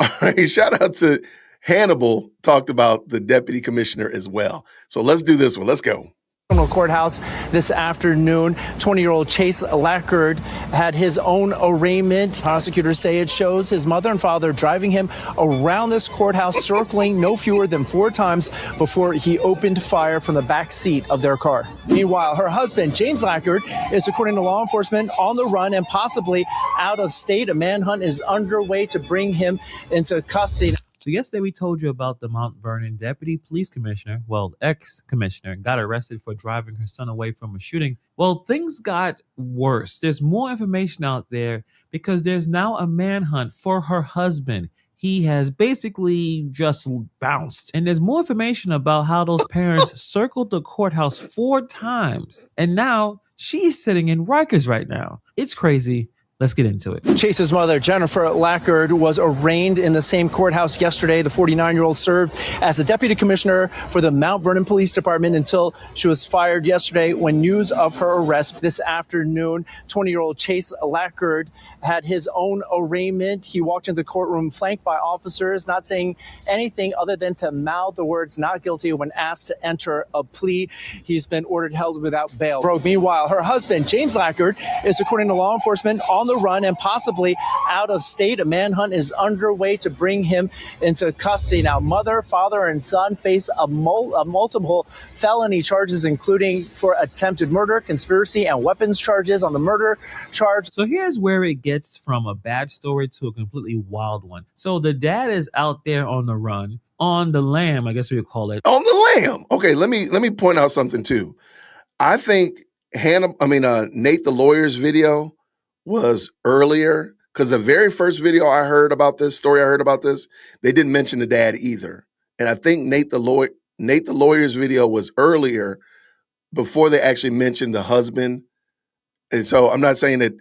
All right. Shout out to Hannibal, talked about the deputy commissioner as well. So let's do this one. Let's go. Criminal courthouse this afternoon. 20-year-old Chase Lackard had his own arraignment. Prosecutors say it shows his mother and father driving him around this courthouse, circling no fewer than 4 times before he opened fire from the back seat of their car. Meanwhile, her husband, James Lackard, is, according to law enforcement, on the run and possibly out of state. A manhunt is underway to bring him into custody. So yesterday we told you about the Mount Vernon deputy police commissioner, well, ex-commissioner, got arrested for driving her son away from a shooting. Well, things got worse. There's more information out there because there's now a manhunt for her husband. He has basically just bounced. And there's more information about how those parents circled the courthouse 4 times. And now she's sitting in Rikers right now. It's crazy. Let's get into it. Chase's mother, Jennifer Lackard, was arraigned in the same courthouse yesterday. The 49-year-old served as the deputy commissioner for the Mount Vernon Police Department until she was fired yesterday when news of her arrest this afternoon. 20-year-old Chase Lackard had his own arraignment. He walked into the courtroom flanked by officers, not saying anything other than to mouth the words not guilty when asked to enter a plea. He's been ordered held without bail. Meanwhile, her husband, James Lackard, is, according to law enforcement, on the run and possibly out of state. A manhunt is underway to bring him into custody. Now, mother, father, and son face a multiple felony charges, including for attempted murder, conspiracy, and weapons charges on the murder charge. So here's where it gets from a bad story to a completely wild one. So the dad is out there on the run, on the lam, I guess we would call it. On the lam. Okay, let me point out something too. I think Nate the lawyer's video was earlier, because the very first video I heard about this, they didn't mention the dad either. And I think Nate the lawyer's video was earlier, before they actually mentioned the husband. And so I'm not saying that,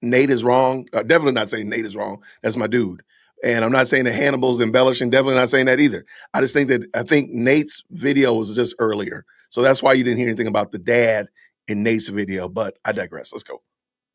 Nate is wrong. Definitely not saying Nate is wrong. That's my dude. And I'm not saying that Hannibal's embellishing. Definitely not saying that either. I think Nate's video was just earlier. So that's why you didn't hear anything about the dad in Nate's video. But I digress. Let's go.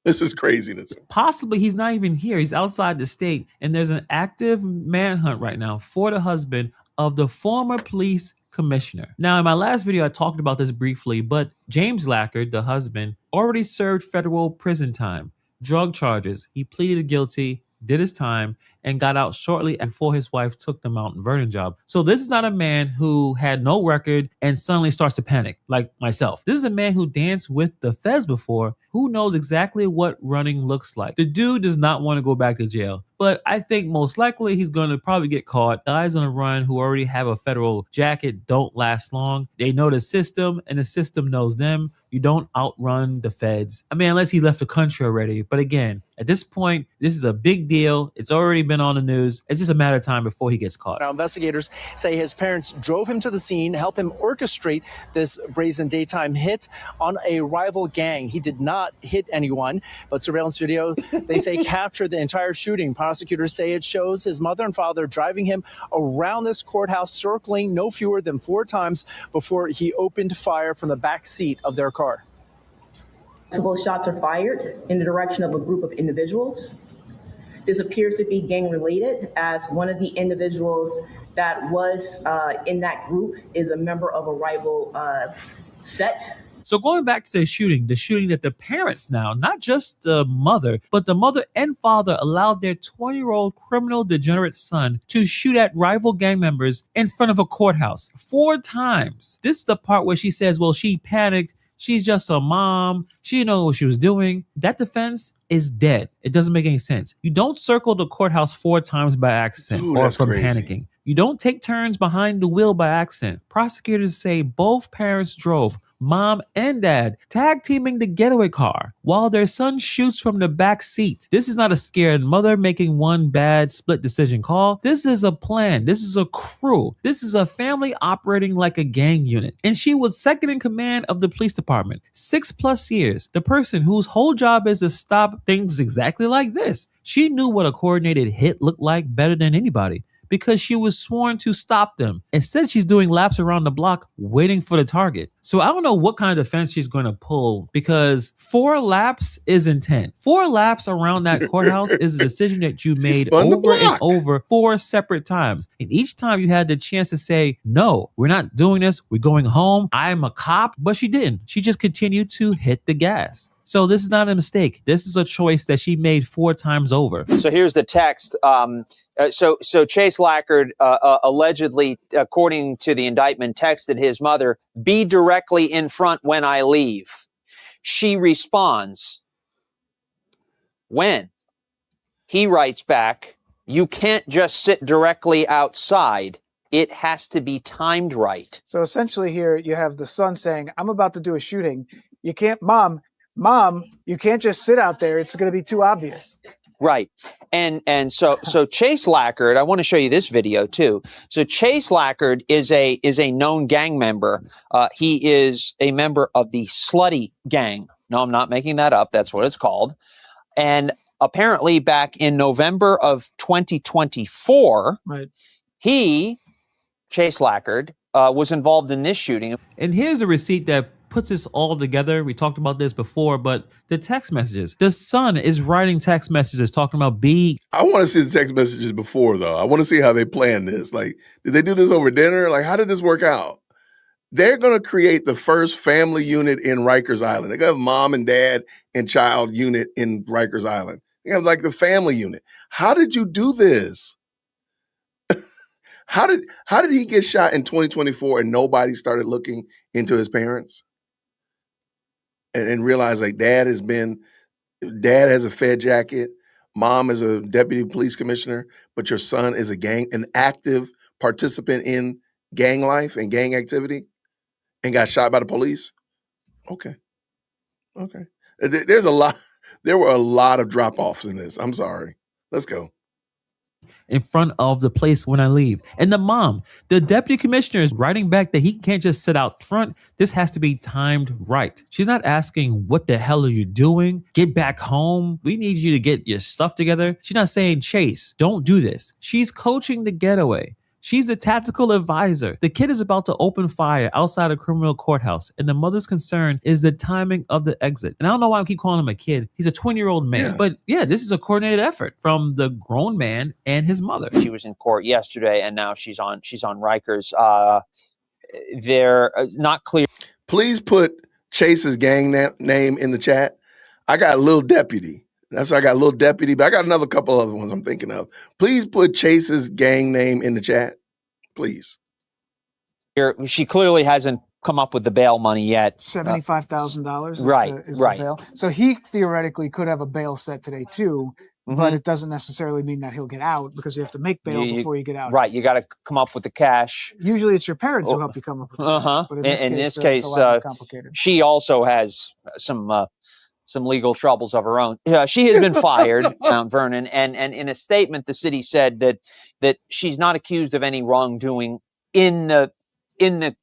This is craziness. Possibly he's not even here. He's outside the state. And there's an active manhunt right now for the husband of the former police commissioner. Now, in my last video, I talked about this briefly, but James Lackard, the husband, already served federal prison time, drug charges. He pleaded guilty, did his time, and got out shortly before his wife took the Mount Vernon job. So this is not a man who had no record and suddenly starts to panic, like myself. This is a man who danced with the feds before, who knows exactly what running looks like. The dude does not want to go back to jail, but I think most likely he's going to probably get caught. Guys on the run who already have a federal jacket don't last long. They know the system, and the system knows them. You don't outrun the feds. Unless he left the country already. But again, at this point, this is a big deal. It's already been on the news. It's just a matter of time before he gets caught. Now, investigators say his parents drove him to the scene, helped him orchestrate this brazen daytime hit on a rival gang. He did not hit anyone, but surveillance video, they say, captured the entire shooting. Prosecutors say it shows his mother and father driving him around this courthouse, circling no fewer than 4 times before he opened fire from the back seat of their car. Multiple shots are fired in the direction of a group of individuals. This appears to be gang related, as one of the individuals that was in that group is a member of a rival set. So going back to the shooting that the parents now, not just the mother, but the mother and father allowed their 20-year-old criminal degenerate son to shoot at rival gang members in front of a courthouse 4 times. This is the part where she says, well, she panicked. She's just a mom. She didn't know what she was doing. That defense is dead. It doesn't make any sense. You don't circle the courthouse 4 times by accident or from panicking. You don't take turns behind the wheel by accident. Prosecutors say both parents drove, mom and dad, tag teaming the getaway car while their son shoots from the back seat. This is not a scared mother making one bad split decision call. This is a plan. This is a crew. This is a family operating like a gang unit. And she was second in command of the police department, 6+ years. The person whose whole job is to stop things exactly like this. She knew what a coordinated hit looked like better than anybody, because she was sworn to stop them. Instead, she's doing laps around the block waiting for the target. So I don't know what kind of defense she's going to pull, because 4 laps is intent. 4 laps around that courthouse is a decision that you made over and over 4 separate times. And each time you had the chance to say, no, we're not doing this. We're going home. I'm a cop. But she didn't. She just continued to hit the gas. So this is not a mistake. This is a choice that she made 4 times over. So here's the text. So Chase Lackard allegedly, according to the indictment, texted his mother, "Be directly in front when I leave." She responds, "When?" He writes back, you can't just sit directly outside. It has to be timed right. So essentially here you have the son saying, I'm about to do a shooting. You can't, mom, you can't just sit out there. It's going to be too obvious. Right. And so Chase Lackard, I want to show you this video too. So Chase Lackard is a known gang member. He is a member of the Slutty Gang. No, I'm not making that up. That's what it's called. And apparently back in November of 2024, right, Chase Lackard, was involved in this shooting. And here's a receipt that puts this all together. We talked about this before, but the text messages. The son is writing text messages talking about I want to see the text messages before, though. I want to see how they planned this. Like, did they do this over dinner? Like, how did this work out? They're going to create the first family unit in Rikers Island. They're going to have mom and dad and child unit in Rikers Island. They have like the family unit. How did you do this? How did he get shot in 2024 and nobody started looking into his parents and realize like dad has a Fed jacket, mom is a deputy police commissioner, but your son is an active participant in gang life and gang activity and got shot by the police? Okay. There were a lot of drop-offs in this. I'm sorry. Let's go. in front of the place when I leave. And the deputy commissioner is writing back that he can't just sit out front. This has to be timed right. She's not asking, what the hell are you doing? Get back home. We need you to get your stuff together. She's not saying, Chase, don't do this. She's coaching the getaway. She's a tactical advisor. The kid is about to open fire outside a criminal courthouse, and the mother's concern is the timing of the exit. And I don't know why I keep calling him a kid. He's a 20-year-old man. Yeah. But yeah, this is a coordinated effort from the grown man and his mother. She was in court yesterday, and now she's on Rikers. They're not clear. Please put Chase's gang name in the chat. I got Lil Deputy. That's why I got Lil Deputy, but I got another couple other ones I'm thinking of. Please put Chase's gang name in the chat, please. She clearly hasn't come up with the bail money yet. $75,000 right, is the bail. So he theoretically could have a bail set today too, but it doesn't necessarily mean that he'll get out because you have to make bail before you get out. Right, you got to come up with the cash. Usually it's your parents who help you come up with the cash, but in this case, it's a lot more complicated. She also has some legal troubles of her own. She has been fired, Mount Vernon, and in a statement, the city said that she's not accused of any wrongdoing in the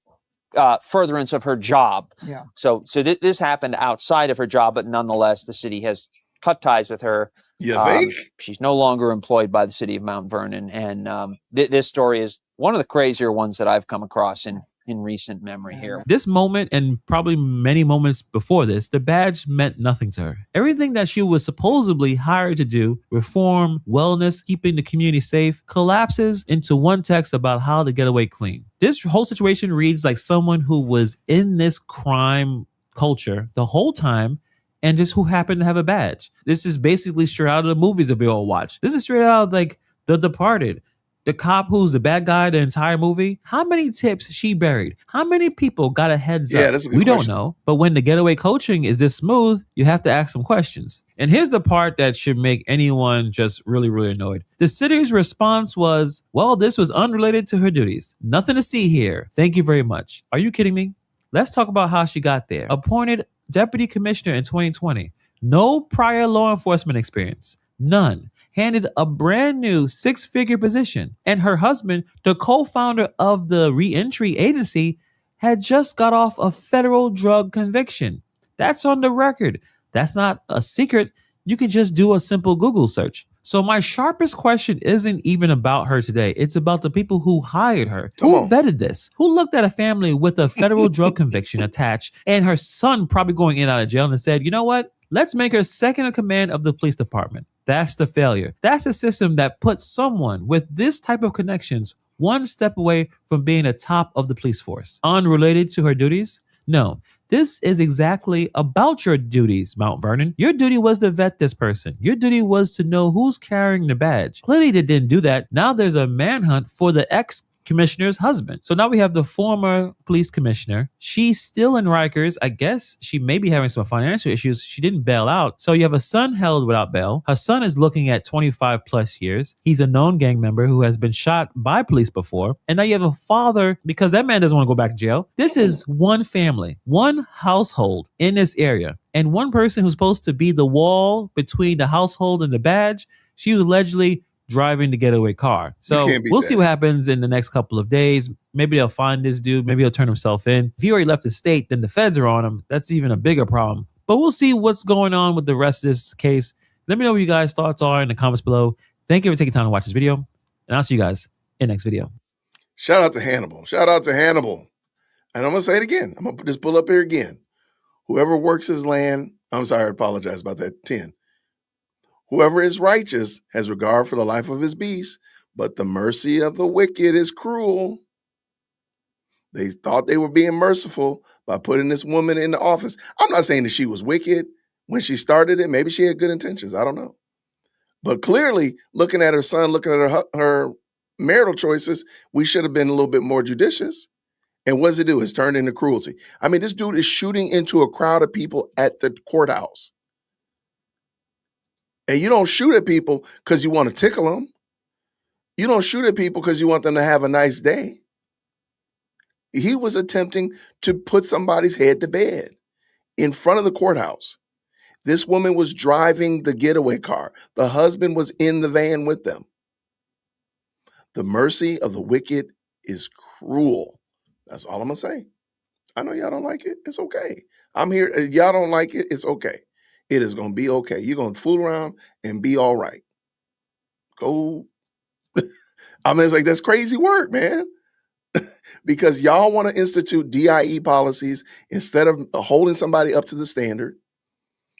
furtherance of her job. Yeah. So this happened outside of her job, but nonetheless, the city has cut ties with her. You think? She's no longer employed by the city of Mount Vernon, and this story is one of the crazier ones that I've come across in recent memory here. This moment and probably many moments before this, the badge meant nothing to her. Everything that she was supposedly hired to do, reform, wellness, keeping the community safe, collapses into one text about how to get away clean. This whole situation reads like someone who was in this crime culture the whole time and just who happened to have a badge. This is basically straight out of the movies that we all watch. This is straight out of like The Departed. The cop who's the bad guy the entire movie, how many tips she buried? How many people got a heads up? That's a good we question. don't know. But when the getaway coaching is this smooth, you have to ask some questions. And here's the part that should make anyone just really, really annoyed. The city's response was, well, this was unrelated to her duties. Nothing to see here. Thank you very much. Are you kidding me? Let's talk about how she got there. Appointed deputy commissioner in 2020. No prior law enforcement experience. None. Handed a brand new 6-figure position. And her husband, the co-founder of the reentry agency, had just got off a federal drug conviction. That's on the record. That's not a secret. You can just do a simple Google search. So my sharpest question isn't even about her today. It's about the people who hired her. Who vetted this? Who looked at a family with a federal drug conviction attached and her son probably going in and out of jail and said, you know what? Let's make her second in command of the police department. That's the failure. That's a system that puts someone with this type of connections one step away from being the top of the police force. Unrelated to her duties? No. This is exactly about your duties, Mount Vernon. Your duty was to vet this person. Your duty was to know who's carrying the badge. Clearly they didn't do that. Now there's a manhunt for the commissioner's husband. So now we have the former police commissioner. She's still in Rikers. I guess she may be having some financial issues. She didn't bail out. So you have a son held without bail. Her son is looking at 25 plus years. He's a known gang member who has been shot by police before. And now you have a father, because that man doesn't want to go back to jail. This is one family, one household in this area. And one person who's supposed to be the wall between the household and the badge, she was allegedly driving the getaway car. So we'll see what happens in the next couple of days. Maybe they'll find this dude. Maybe he'll turn himself in. If he already left the state, then the feds are on him. That's even a bigger problem. But we'll see what's going on with the rest of this case. Let me know what you guys' thoughts are in the comments below. Thank you for taking time to watch this video. And I'll see you guys in the next video. Shout out to Hannibal. Shout out to Hannibal. And I'm going to say it again. I'm going to just pull up here again. Whoever works his land, I'm sorry, I apologize about that, 10. Whoever is righteous has regard for the life of his beast, but the mercy of the wicked is cruel. They thought they were being merciful by putting this woman in the office. I'm not saying that she was wicked when she started it. Maybe she had good intentions. I don't know. But clearly, looking at her son, looking at her marital choices, we should have been a little bit more judicious. And what does it do? It's turned into cruelty. I mean, this dude is shooting into a crowd of people at the courthouse. And you don't shoot at people because you want to tickle them. You don't shoot at people because you want them to have a nice day. He was attempting to put somebody's head to bed in front of the courthouse. This woman was driving the getaway car. The husband was in the van with them. The mercy of the wicked is cruel. That's all I'm going to say. I know y'all don't like it. It's okay. I'm here. Y'all don't like it. It's okay. It is going to be okay. You're going to fool around and be all right. Go. I mean, it's like, that's crazy work, man. Because y'all want to institute DIE policies instead of holding somebody up to the standard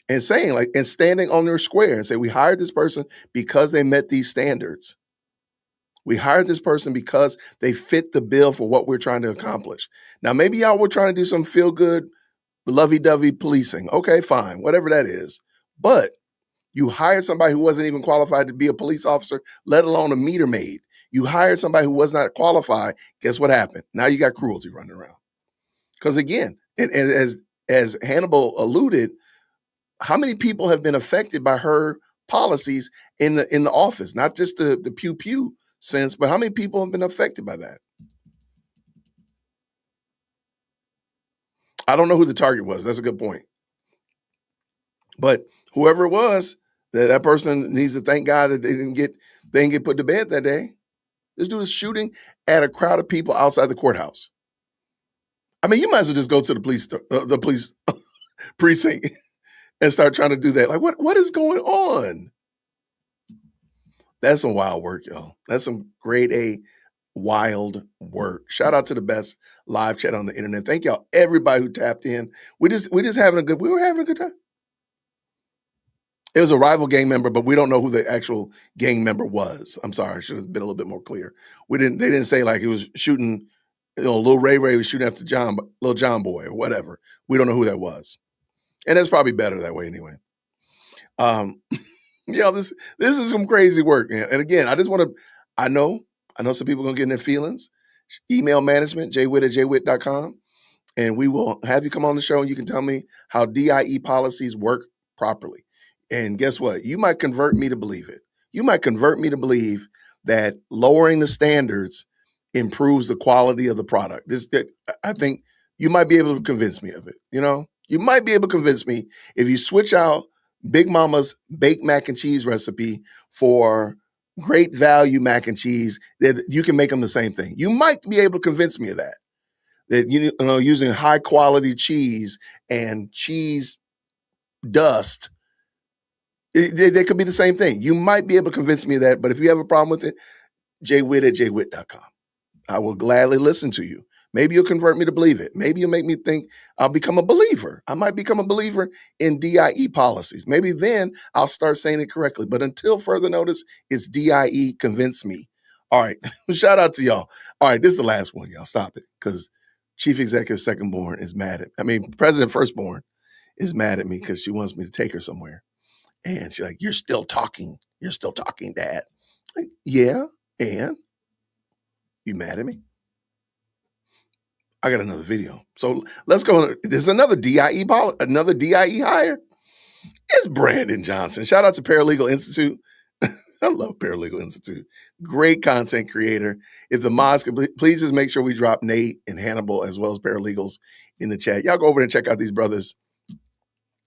and saying, like, and standing on their square and say, we hired this person because they met these standards. We hired this person because they fit the bill for what we're trying to accomplish. Now, maybe y'all were trying to do some feel-good, lovey-dovey policing. Okay, fine, whatever that is. But you hired somebody who wasn't even qualified to be a police officer, let alone a meter maid. You hired somebody who was not qualified. Guess what happened? Now you got cruelty running around. Because again, and as Hannibal alluded, how many people have been affected by her policies in the office? Not just the pew-pew sense, but how many people have been affected by that? I don't know who the target was. That's a good point. But whoever it was, that person needs to thank God that they didn't get put to bed that day. This dude is shooting at a crowd of people outside the courthouse. I mean, you might as well just go to the police precinct and start trying to do that. Like, what is going on? That's some wild work, y'all. That's some grade A wild work. Shout out to the best live chat on the internet. Thank y'all, everybody who tapped in. We were having a good time. It was a rival gang member, but we don't know who the actual gang member was. I'm sorry, I should have been a little bit more clear. They didn't say like it was shooting, Lil Ray Ray was shooting after Lil John Boy or whatever. We don't know who that was. And that's probably better that way anyway. This is some crazy work, man. And again, I know some people are gonna get in their feelings. Email management, jwitt@jwitt.com, and we will have you come on the show and you can tell me how DIE policies work properly. And guess what? You might convert me to believe it. You might convert me to believe that lowering the standards improves the quality of the product. I think you might be able to convince me of it. You might be able to convince me if you switch out Big Mama's baked mac and cheese recipe for great value mac and cheese, that you can make them the same thing. You might be able to convince me of that. That using high quality cheese and cheese dust, they could be the same thing. You might be able to convince me of that, but if you have a problem with it, jwitt@jwitt.com. I will gladly listen to you. Maybe you'll convert me to believe it. Maybe you'll make me think I'll become a believer. I might become a believer in DIE policies. Maybe then I'll start saying it correctly. But until further notice, it's DIE convince me. All right. Shout out to y'all. All right. This is the last one, y'all. Stop it. Because Chief Executive Secondborn is President Firstborn is mad at me because she wants me to take her somewhere. And she's like, you're still talking, Dad. Like, yeah, and You mad at me? I got another video. So let's go. There's another DIE hire. It's Brandon Johnson. Shout out to Paralegal Institute. I love Paralegal Institute. Great content creator. If the mods could please just make sure we drop Nate and Hannibal as well as paralegals in the chat. Y'all go over and check out these brothers.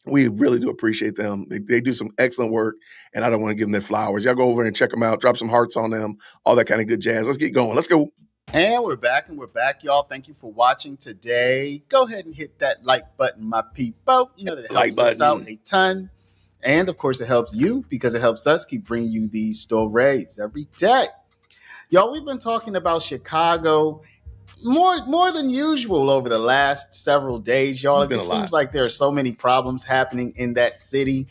We really do appreciate them. They do some excellent work, and I don't want to give them their flowers. Y'all go over and check them out. Drop some hearts on them. All that kind of good jazz. Let's get going. Let's go. And we're back, y'all. Thank you for watching today. Go ahead and hit that like button, my people. You know that it helps us out a ton. And, of course, it helps you because it helps us keep bringing you these stories every day. Y'all, we've been talking about Chicago more than usual over the last several days, y'all. It just seems like there are so many problems happening in that city.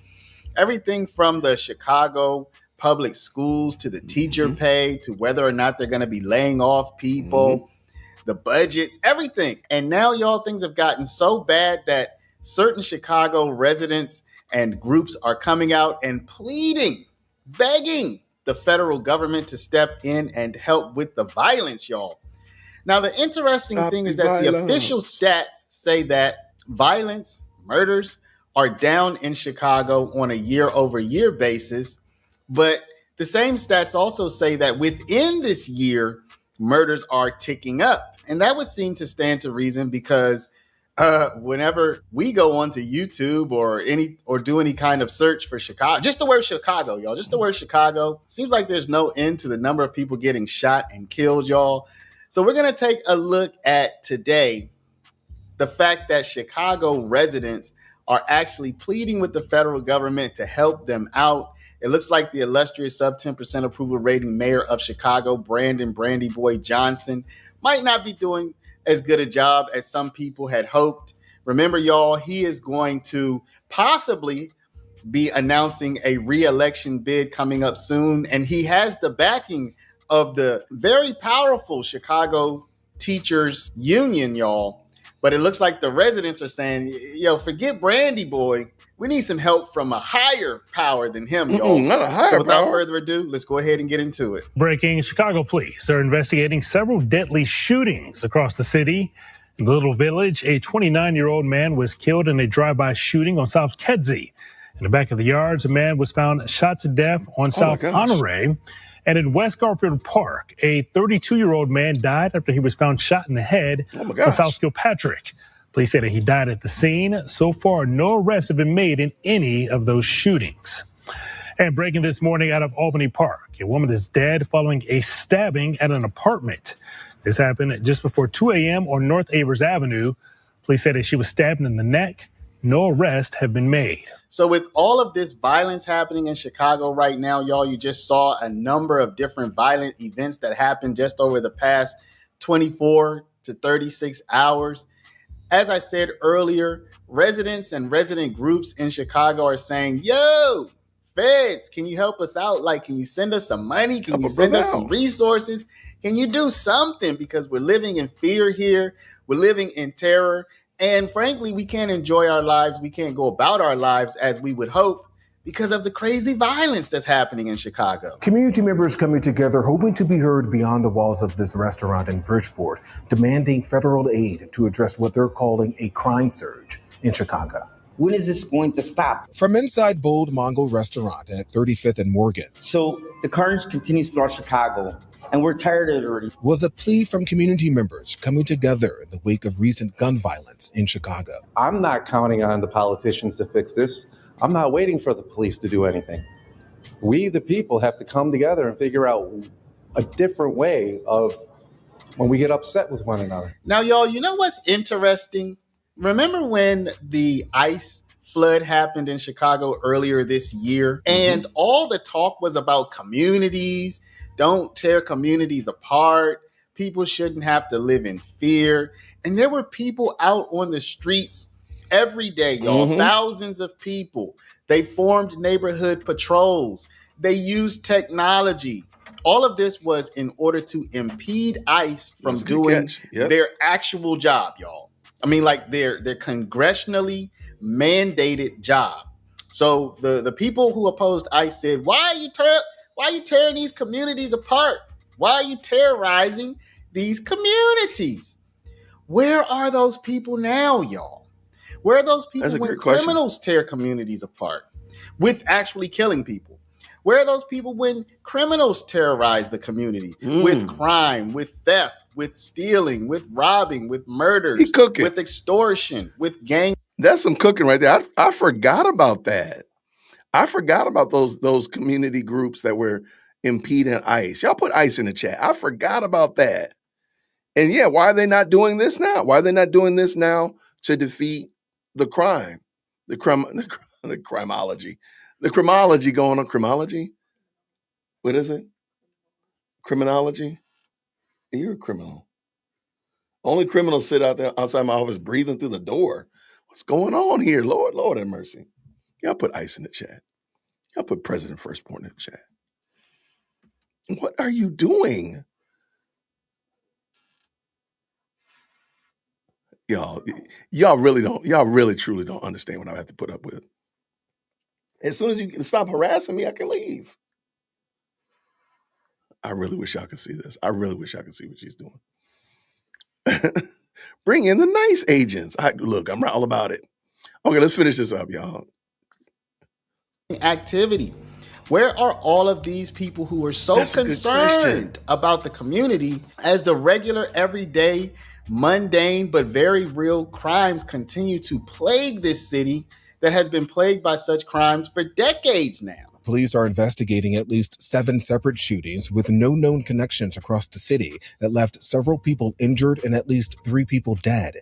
Everything from the Chicago public schools to the teacher pay to whether or not they're going to be laying off people, the budgets, everything. And now, y'all, things have gotten so bad that certain Chicago residents and groups are coming out and pleading, begging the federal government to step in and help with the violence, y'all. Now, the interesting thing is that the official stats say that violence, murders are down in Chicago on a year-over-year basis. But the same stats also say that within this year, murders are ticking up. And that would seem to stand to reason because whenever we go onto YouTube or do any kind of search for Chicago, just the word Chicago, y'all, just the word Chicago, seems like there's no end to the number of people getting shot and killed, y'all. So we're going to take a look at today the fact that Chicago residents are actually pleading with the federal government to help them out. It looks like the illustrious sub 10% approval rating mayor of Chicago, Brandon Brandy Boy Johnson, might not be doing as good a job as some people had hoped. Remember, y'all, he is going to possibly be announcing a re-election bid coming up soon, and he has the backing of the very powerful Chicago Teachers Union, y'all. But it looks like the residents are saying, yo, forget Brandy Boy. We need some help from a higher power than him, y'all. Not a higher so without power. further ado, let's go ahead and get into it. Breaking: Chicago police are investigating several deadly shootings across the city. In the Little Village, a 29-year-old man was killed in a drive-by shooting on South Kedzie. In the back of the yards, a man was found shot to death on South Honore. And in West Garfield Park, a 32-year-old man died after he was found shot in the head on South Kilpatrick. Police say that he died at the scene. So far, no arrests have been made in any of those shootings. And breaking this morning out of Albany Park, a woman is dead following a stabbing at an apartment. This happened just before 2 a.m. on North Avers Avenue. Police say that she was stabbed in the neck. No arrests have been made. So with all of this violence happening in Chicago right now, y'all, you just saw a number of different violent events that happened just over the past 24 to 36 hours. As I said earlier, residents and resident groups in Chicago are saying, yo, feds, can you help us out? Like, can you send us some money? Can you send us some resources? Can you do something? Because we're living in fear here. We're living in terror. And frankly, we can't enjoy our lives. We can't go about our lives as we would hope because of the crazy violence that's happening in Chicago. Community members coming together, hoping to be heard beyond the walls of this restaurant in Bridgeport, demanding federal aid to address what they're calling a crime surge in Chicago. When is this going to stop? From inside Bold Mongol Restaurant at 35th and Morgan. So the carnage continues throughout Chicago, and we're tired of it already. Was a plea from community members coming together in the wake of recent gun violence in Chicago. I'm not counting on the politicians to fix this. I'm not waiting for the police to do anything. We, the people, have to come together and figure out a different way of when we get upset with one another. Now, y'all, you know what's interesting? Remember when the ICE flood happened in Chicago earlier this year? And all the talk was about communities. Don't tear communities apart. People shouldn't have to live in fear. And there were people out on the streets every day, y'all, thousands of people. They formed neighborhood patrols. They used technology. All of this was in order to impede ICE from doing their actual job, y'all. I mean, like their congressionally mandated job. So the people who opposed ICE said, why are you tearing these communities apart? Why are you terrorizing these communities. Where are those people now, y'all? Where are those people when criminals tear communities apart with actually killing people? Where are those people when criminals terrorize the community with crime, with theft, with stealing, with robbing, with murders, with extortion, with gang? That's some cooking right there. I forgot about that. I forgot about those community groups that were impeding ICE. Y'all put ICE in the chat. I forgot about that. And yeah, why are they not doing this now? Why are they not doing this now to defeat the crime? The criminology. The criminology going on. Criminology? What is it? Criminology? You're a criminal. Only criminals sit out there outside my office breathing through the door. What's going on here? Lord have mercy. Y'all put ICE in the chat. Y'all put President Firstborn in the chat. What are you doing? Y'all really truly don't understand what I have to put up with. As soon as you stop harassing me, I can leave. I really wish y'all could see this. I really wish I could see what she's doing. Bring in the nice agents. Look, I'm all about it. Okay, let's finish this up, y'all. Activity. Where are all of these people who are so concerned about the community as the regular, everyday, mundane, but very real crimes continue to plague this city that has been plagued by such crimes for decades now? Police are investigating at least 7 separate shootings with no known connections across the city that left several people injured and at least 3 people dead.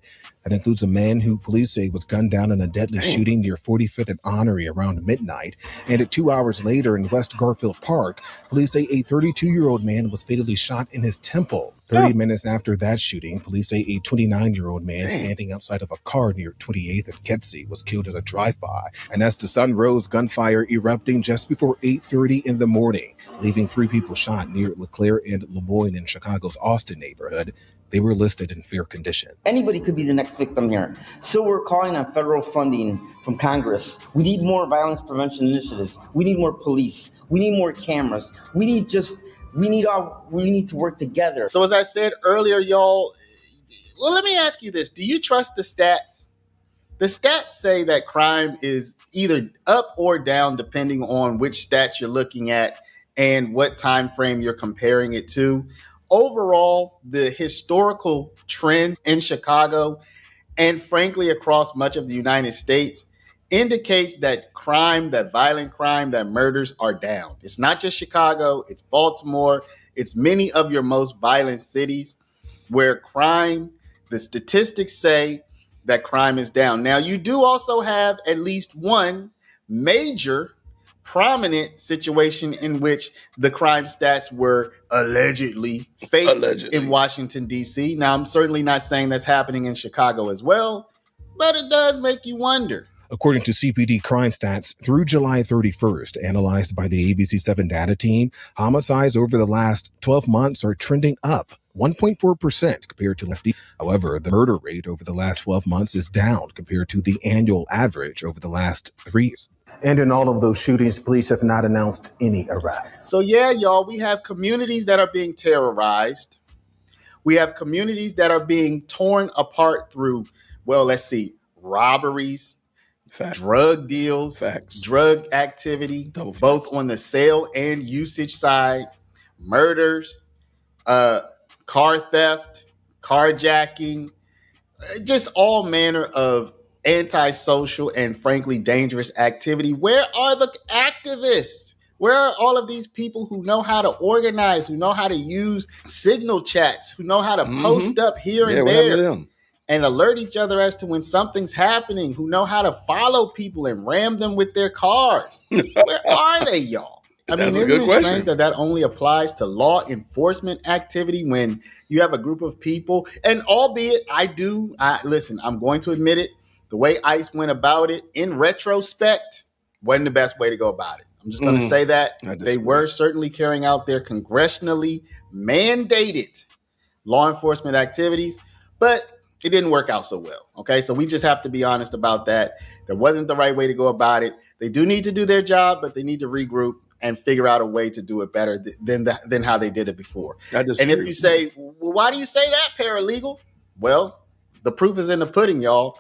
That includes a man who police say was gunned down in a deadly shooting near 45th and Honorary around midnight. And 2 hours later in West Garfield Park, police say a 32-year-old man was fatally shot in his temple. 30 minutes after that shooting, police say a 29-year-old man standing outside of a car near 28th and Kedzie was killed in a drive-by. And as the sun rose, gunfire erupting just before 8:30 in the morning, leaving 3 people shot near LeClaire and Lemoyne in Chicago's Austin neighborhood. They were listed in fair condition. Anybody could be the next victim here. So we're calling on federal funding from Congress. We need more violence prevention initiatives. We need more police. We need more cameras. We need to work together. So as I said earlier, y'all, well, let me ask you this. Do you trust the stats? The stats say that crime is either up or down depending on which stats you're looking at and what time frame you're comparing it to. Overall, the historical trend in Chicago and frankly across much of the United States indicates that crime, that violent crime, that murders are down. It's not just Chicago, it's Baltimore, it's many of your most violent cities where crime, the statistics say that crime is down. Now, you do also have at least one major prominent situation in which the crime stats were allegedly faked in Washington, D.C. Now, I'm certainly not saying that's happening in Chicago as well, but it does make you wonder. According to CPD crime stats, through July 31st, analyzed by the ABC7 data team, homicides over the last 12 months are trending up 1.4% compared to last year. However, the murder rate over the last 12 months is down compared to the annual average over the last 3 years. And in all of those shootings, police have not announced any arrests. So yeah, y'all, we have communities that are being terrorized. We have communities that are being torn apart through, well, let's see, robberies, drug deals, drug activity, both on the sale and usage side, murders, car theft, carjacking, just all manner of antisocial and frankly dangerous activity. Where are the activists? Where are all of these people who know how to organize, who know how to use signal chats, who know how to post up here and there and alert each other as to when something's happening, who know how to follow people and ram them with their cars? Where are they, y'all? I mean, isn't it strange that only applies to law enforcement activity when you have a group of people? And albeit listen, I'm going to admit it, the way ICE went about it in retrospect wasn't the best way to go about it. I'm just going to say that they were certainly carrying out their congressionally mandated law enforcement activities, but it didn't work out so well. Okay, so we just have to be honest about that. That wasn't the right way to go about it. They do need to do their job, but they need to regroup and figure out a way to do it better than how they did it before. And if you say, well, why do you say that, paralegal? Well, the proof is in the pudding, y'all.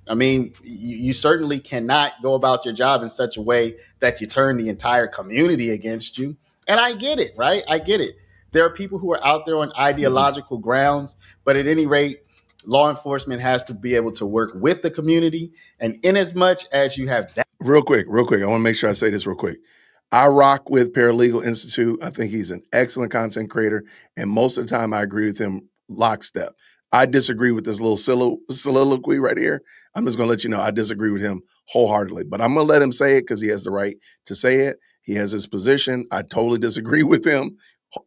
I mean, you certainly cannot go about your job in such a way that you turn the entire community against you. And I get it, right? I get it. There are people who are out there on ideological grounds, but at any rate, law enforcement has to be able to work with the community. And in as much as you have that. Real quick. I want to make sure I say this real quick. I rock with Paralegal Institute. I think he's an excellent content creator. And most of the time I agree with him lockstep. I disagree with this little soliloquy right here. I'm just going to let you know I disagree with him wholeheartedly. But I'm going to let him say it because he has the right to say it. He has his position. I totally disagree with him.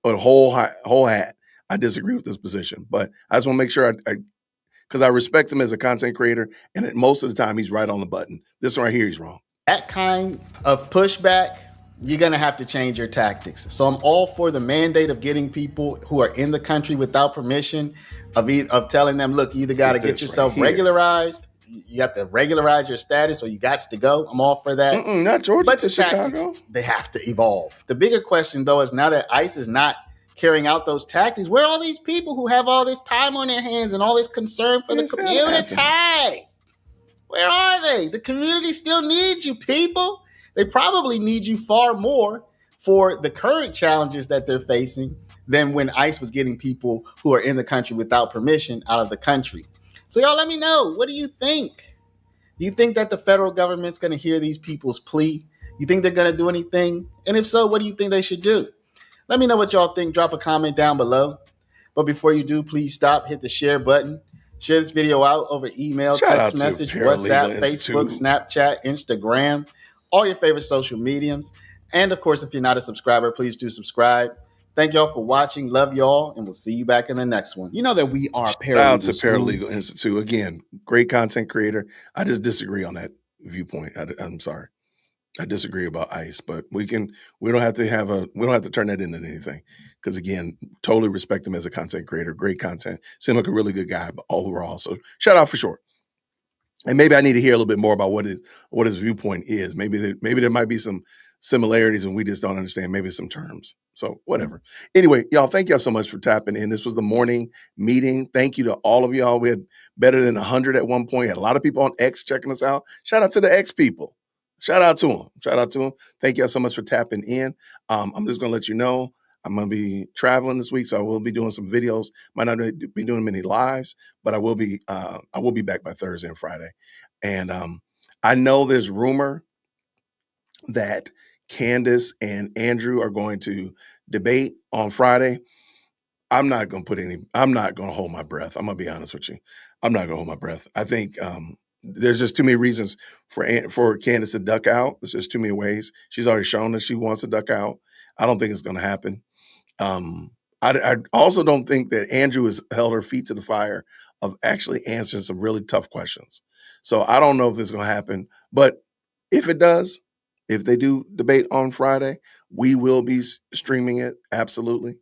A whole hat. I disagree with this position. But I just want to make sure because I respect him as a content creator. And most of the time he's right on the button. This one right here, he's wrong. That kind of pushback, you're going to have to change your tactics. So I'm all for the mandate of getting people who are in the country without permission of telling them, look, you either got to get yourself regularized. You have to regularize your status or you got to go. I'm all for that. Not Georgia, but to tactics, Chicago. They have to evolve. The bigger question, though, is now that ICE is not carrying out those tactics, where are all these people who have all this time on their hands and all this concern for the community? Where are they? The community still needs you, people. They probably need you far more for the current challenges that they're facing than when ICE was getting people who are in the country without permission out of the country. So y'all let me know. What do you think? Do you think that the federal government's going to hear these people's plea? You think they're going to do anything? And if so, what do you think they should do? Let me know what y'all think. Drop a comment down below. But before you do, please stop, hit the share button. Share this video out over email, text message, WhatsApp, Facebook, Snapchat, Instagram, all your favorite social mediums. And of course, if you're not a subscriber, please do subscribe. Thank y'all for watching. Love y'all. And we'll see you back in the next one. You know that we are Paralegal. Shout out to Paralegal Institute. Again, great content creator. I just disagree on that viewpoint. I'm sorry. I disagree about ICE, but we don't have to turn that into anything. Because again, totally respect him as a content creator. Great content. Seemed like a really good guy overall. So shout out for sure. And maybe I need to hear a little bit more about what his viewpoint is. Maybe there might be some similarities and we just don't understand maybe some terms. So whatever. Anyway, y'all, thank y'all so much for tapping in. This was the morning meeting. Thank you to all of y'all. We had better than 100 at one point. Had a lot of people on X checking us out. Shout out to the X people. Shout out to them. Thank y'all so much for tapping in. I'm just going to let you know, I'm going to be traveling this week, so I will be doing some videos. Might not be doing many lives, but I will be back by Thursday and Friday. And I know there's rumor that Candace and Andrew are going to debate on Friday. I'm not going to hold my breath. I'm going to be honest with you. I'm not going to hold my breath. I think there's just too many reasons for Candace to duck out. There's just too many ways. She's already shown that she wants to duck out. I don't think it's going to happen. I also don't think that Andrew has held her feet to the fire of actually answering some really tough questions. So I don't know if it's going to happen, but if it does, if they do debate on Friday, we will be streaming it. Absolutely.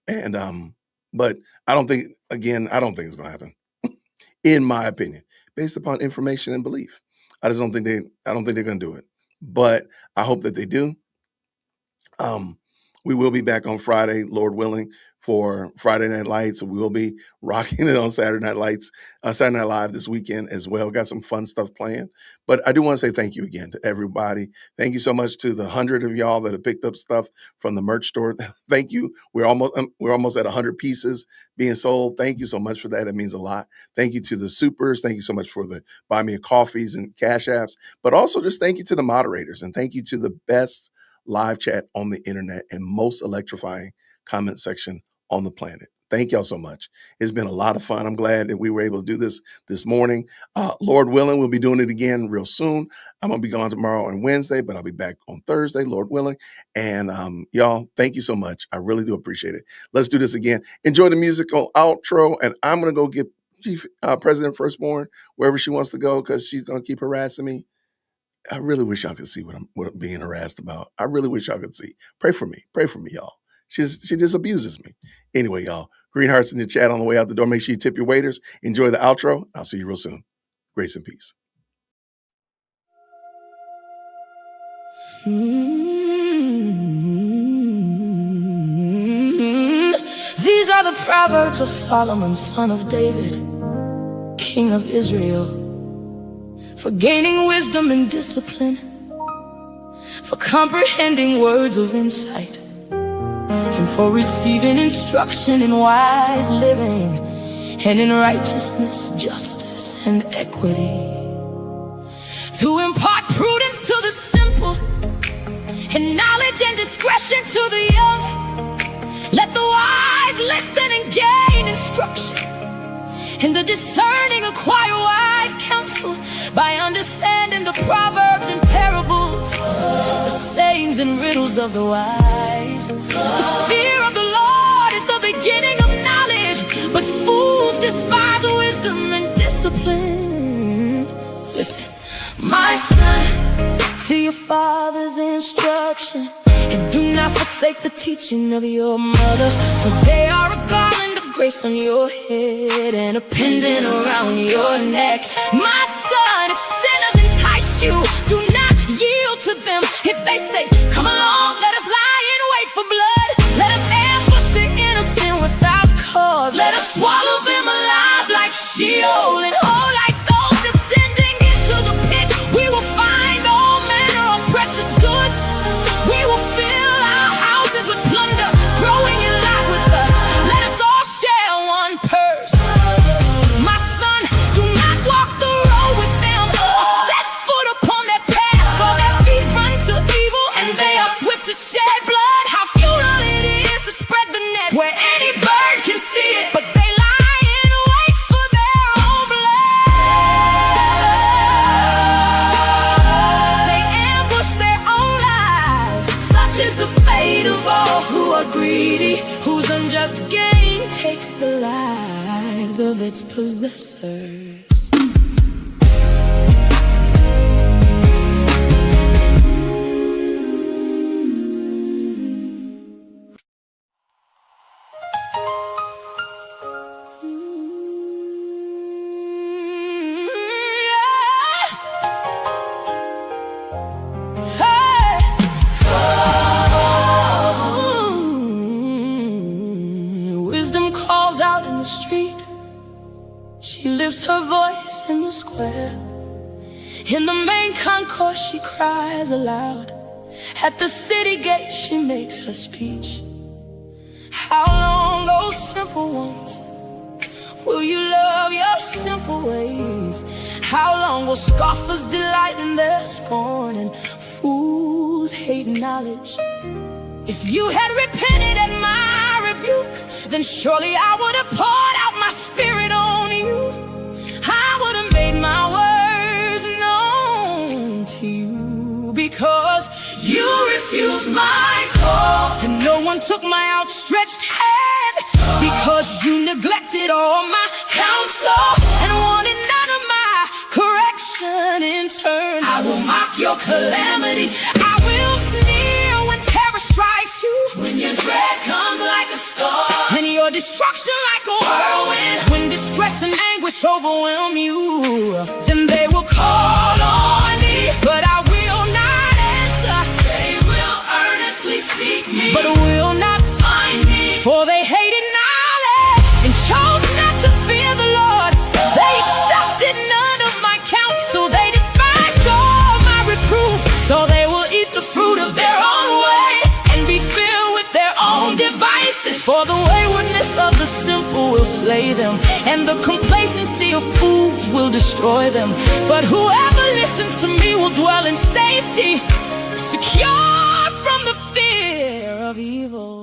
And, but I don't think it's going to happen in my opinion, based upon information and belief. I don't think they're going to do it, but I hope that they do. We will be back on Friday, Lord willing, for Friday Night Lights. We will be rocking it on Saturday Night Live this weekend as well. Got some fun stuff planned. But I do want to say thank you again to everybody. Thank you so much to the 100 of y'all that have picked up stuff from the merch store. Thank you. We're almost at 100 pieces being sold. Thank you so much for that. It means a lot. Thank you to the supers. Thank you so much for the Buy Me a Coffees and Cash Apps. But also just thank you to the moderators and thank you to the best live chat on the internet and most electrifying comment section on the planet. Thank y'all so much. It's been a lot of fun. I'm glad that we were able to do this morning. Lord willing, we'll be doing it again real soon. I'm going to be gone tomorrow and Wednesday, but I'll be back on Thursday, Lord willing. And y'all, thank you so much. I really do appreciate it. Let's do this again. Enjoy the musical outro, and I'm going to go get Chief President Firstborn wherever she wants to go because she's going to keep harassing me. I really wish y'all could see what I'm being harassed about. I really wish y'all could see. Pray for me, y'all. She just abuses me. Anyway, y'all, green hearts in the chat on the way out the door. Make sure you tip your waiters. Enjoy the outro. I'll see you real soon. Grace and peace. These are the Proverbs of Solomon, son of David, King of Israel, for gaining wisdom and discipline, for comprehending words of insight, and for receiving instruction in wise living, and in righteousness, justice, and equity, to impart prudence to the simple, and knowledge and discretion to the young. Let the wise listen and gain instruction, and the discerning acquire wise counsel by understanding the proverbs and parables, the sayings and riddles of the wise. The fear of the Lord is the beginning of knowledge, but fools despise wisdom and discipline. Listen, my son, to your father's instruction, and do not forsake the teaching of your mother, for they are a garland of grace on your head and a pendant around your neck. My son, if sinners entice you, do not yield to them. If they say, come along, let us lie in wait for blood, let us ambush the innocent without cause, let us swallow them alive like Sheol, and whole like those descending into the pit. We will find all manner of precious goods. We will fill our houses with plunder, growing in lot with us. Let us all share one purse. My son, do not walk the road with them, or set foot upon their path, for their feet run to evil, and they are swift to shed blood. How futile it is to spread the net where any bird can see it, but they lie in wait for their own blood. They ambush their own lives. Such is the fate of all who are greedy, whose unjust gain takes the lives of its possessors. Wisdom calls out in the street. She lifts her voice in the square. In the main concourse she cries aloud. At the city gate she makes her speech. How long, oh simple ones, will you love your simple ways? How long will scoffers delight in their scorn, and fools hate knowledge? If you had repented at my rebuke, then surely I would have poured out my spirit on you. I would have made my words known to you, because you refused my call, and no one took my outstretched hand, because you neglected all my counsel and wanted none of my correction in turn. I will mock your calamity. I will sneer when terror strikes you, when your dread comes like a storm, and your destruction like a whirlwind. When distress and anguish overwhelm you, then they will call on me, but I will not answer. They will earnestly seek me, but will not find me. For they hated knowledge and chose not to fear the Lord. They accepted none of my counsel. They despised all my reproof. So they will eat the fruit of their own way and be filled with their own devices. For the waywardness of the simple will slay them, and the complacency of fools will destroy them. But whoever listens to me will dwell in safety, secure from the fear of evil.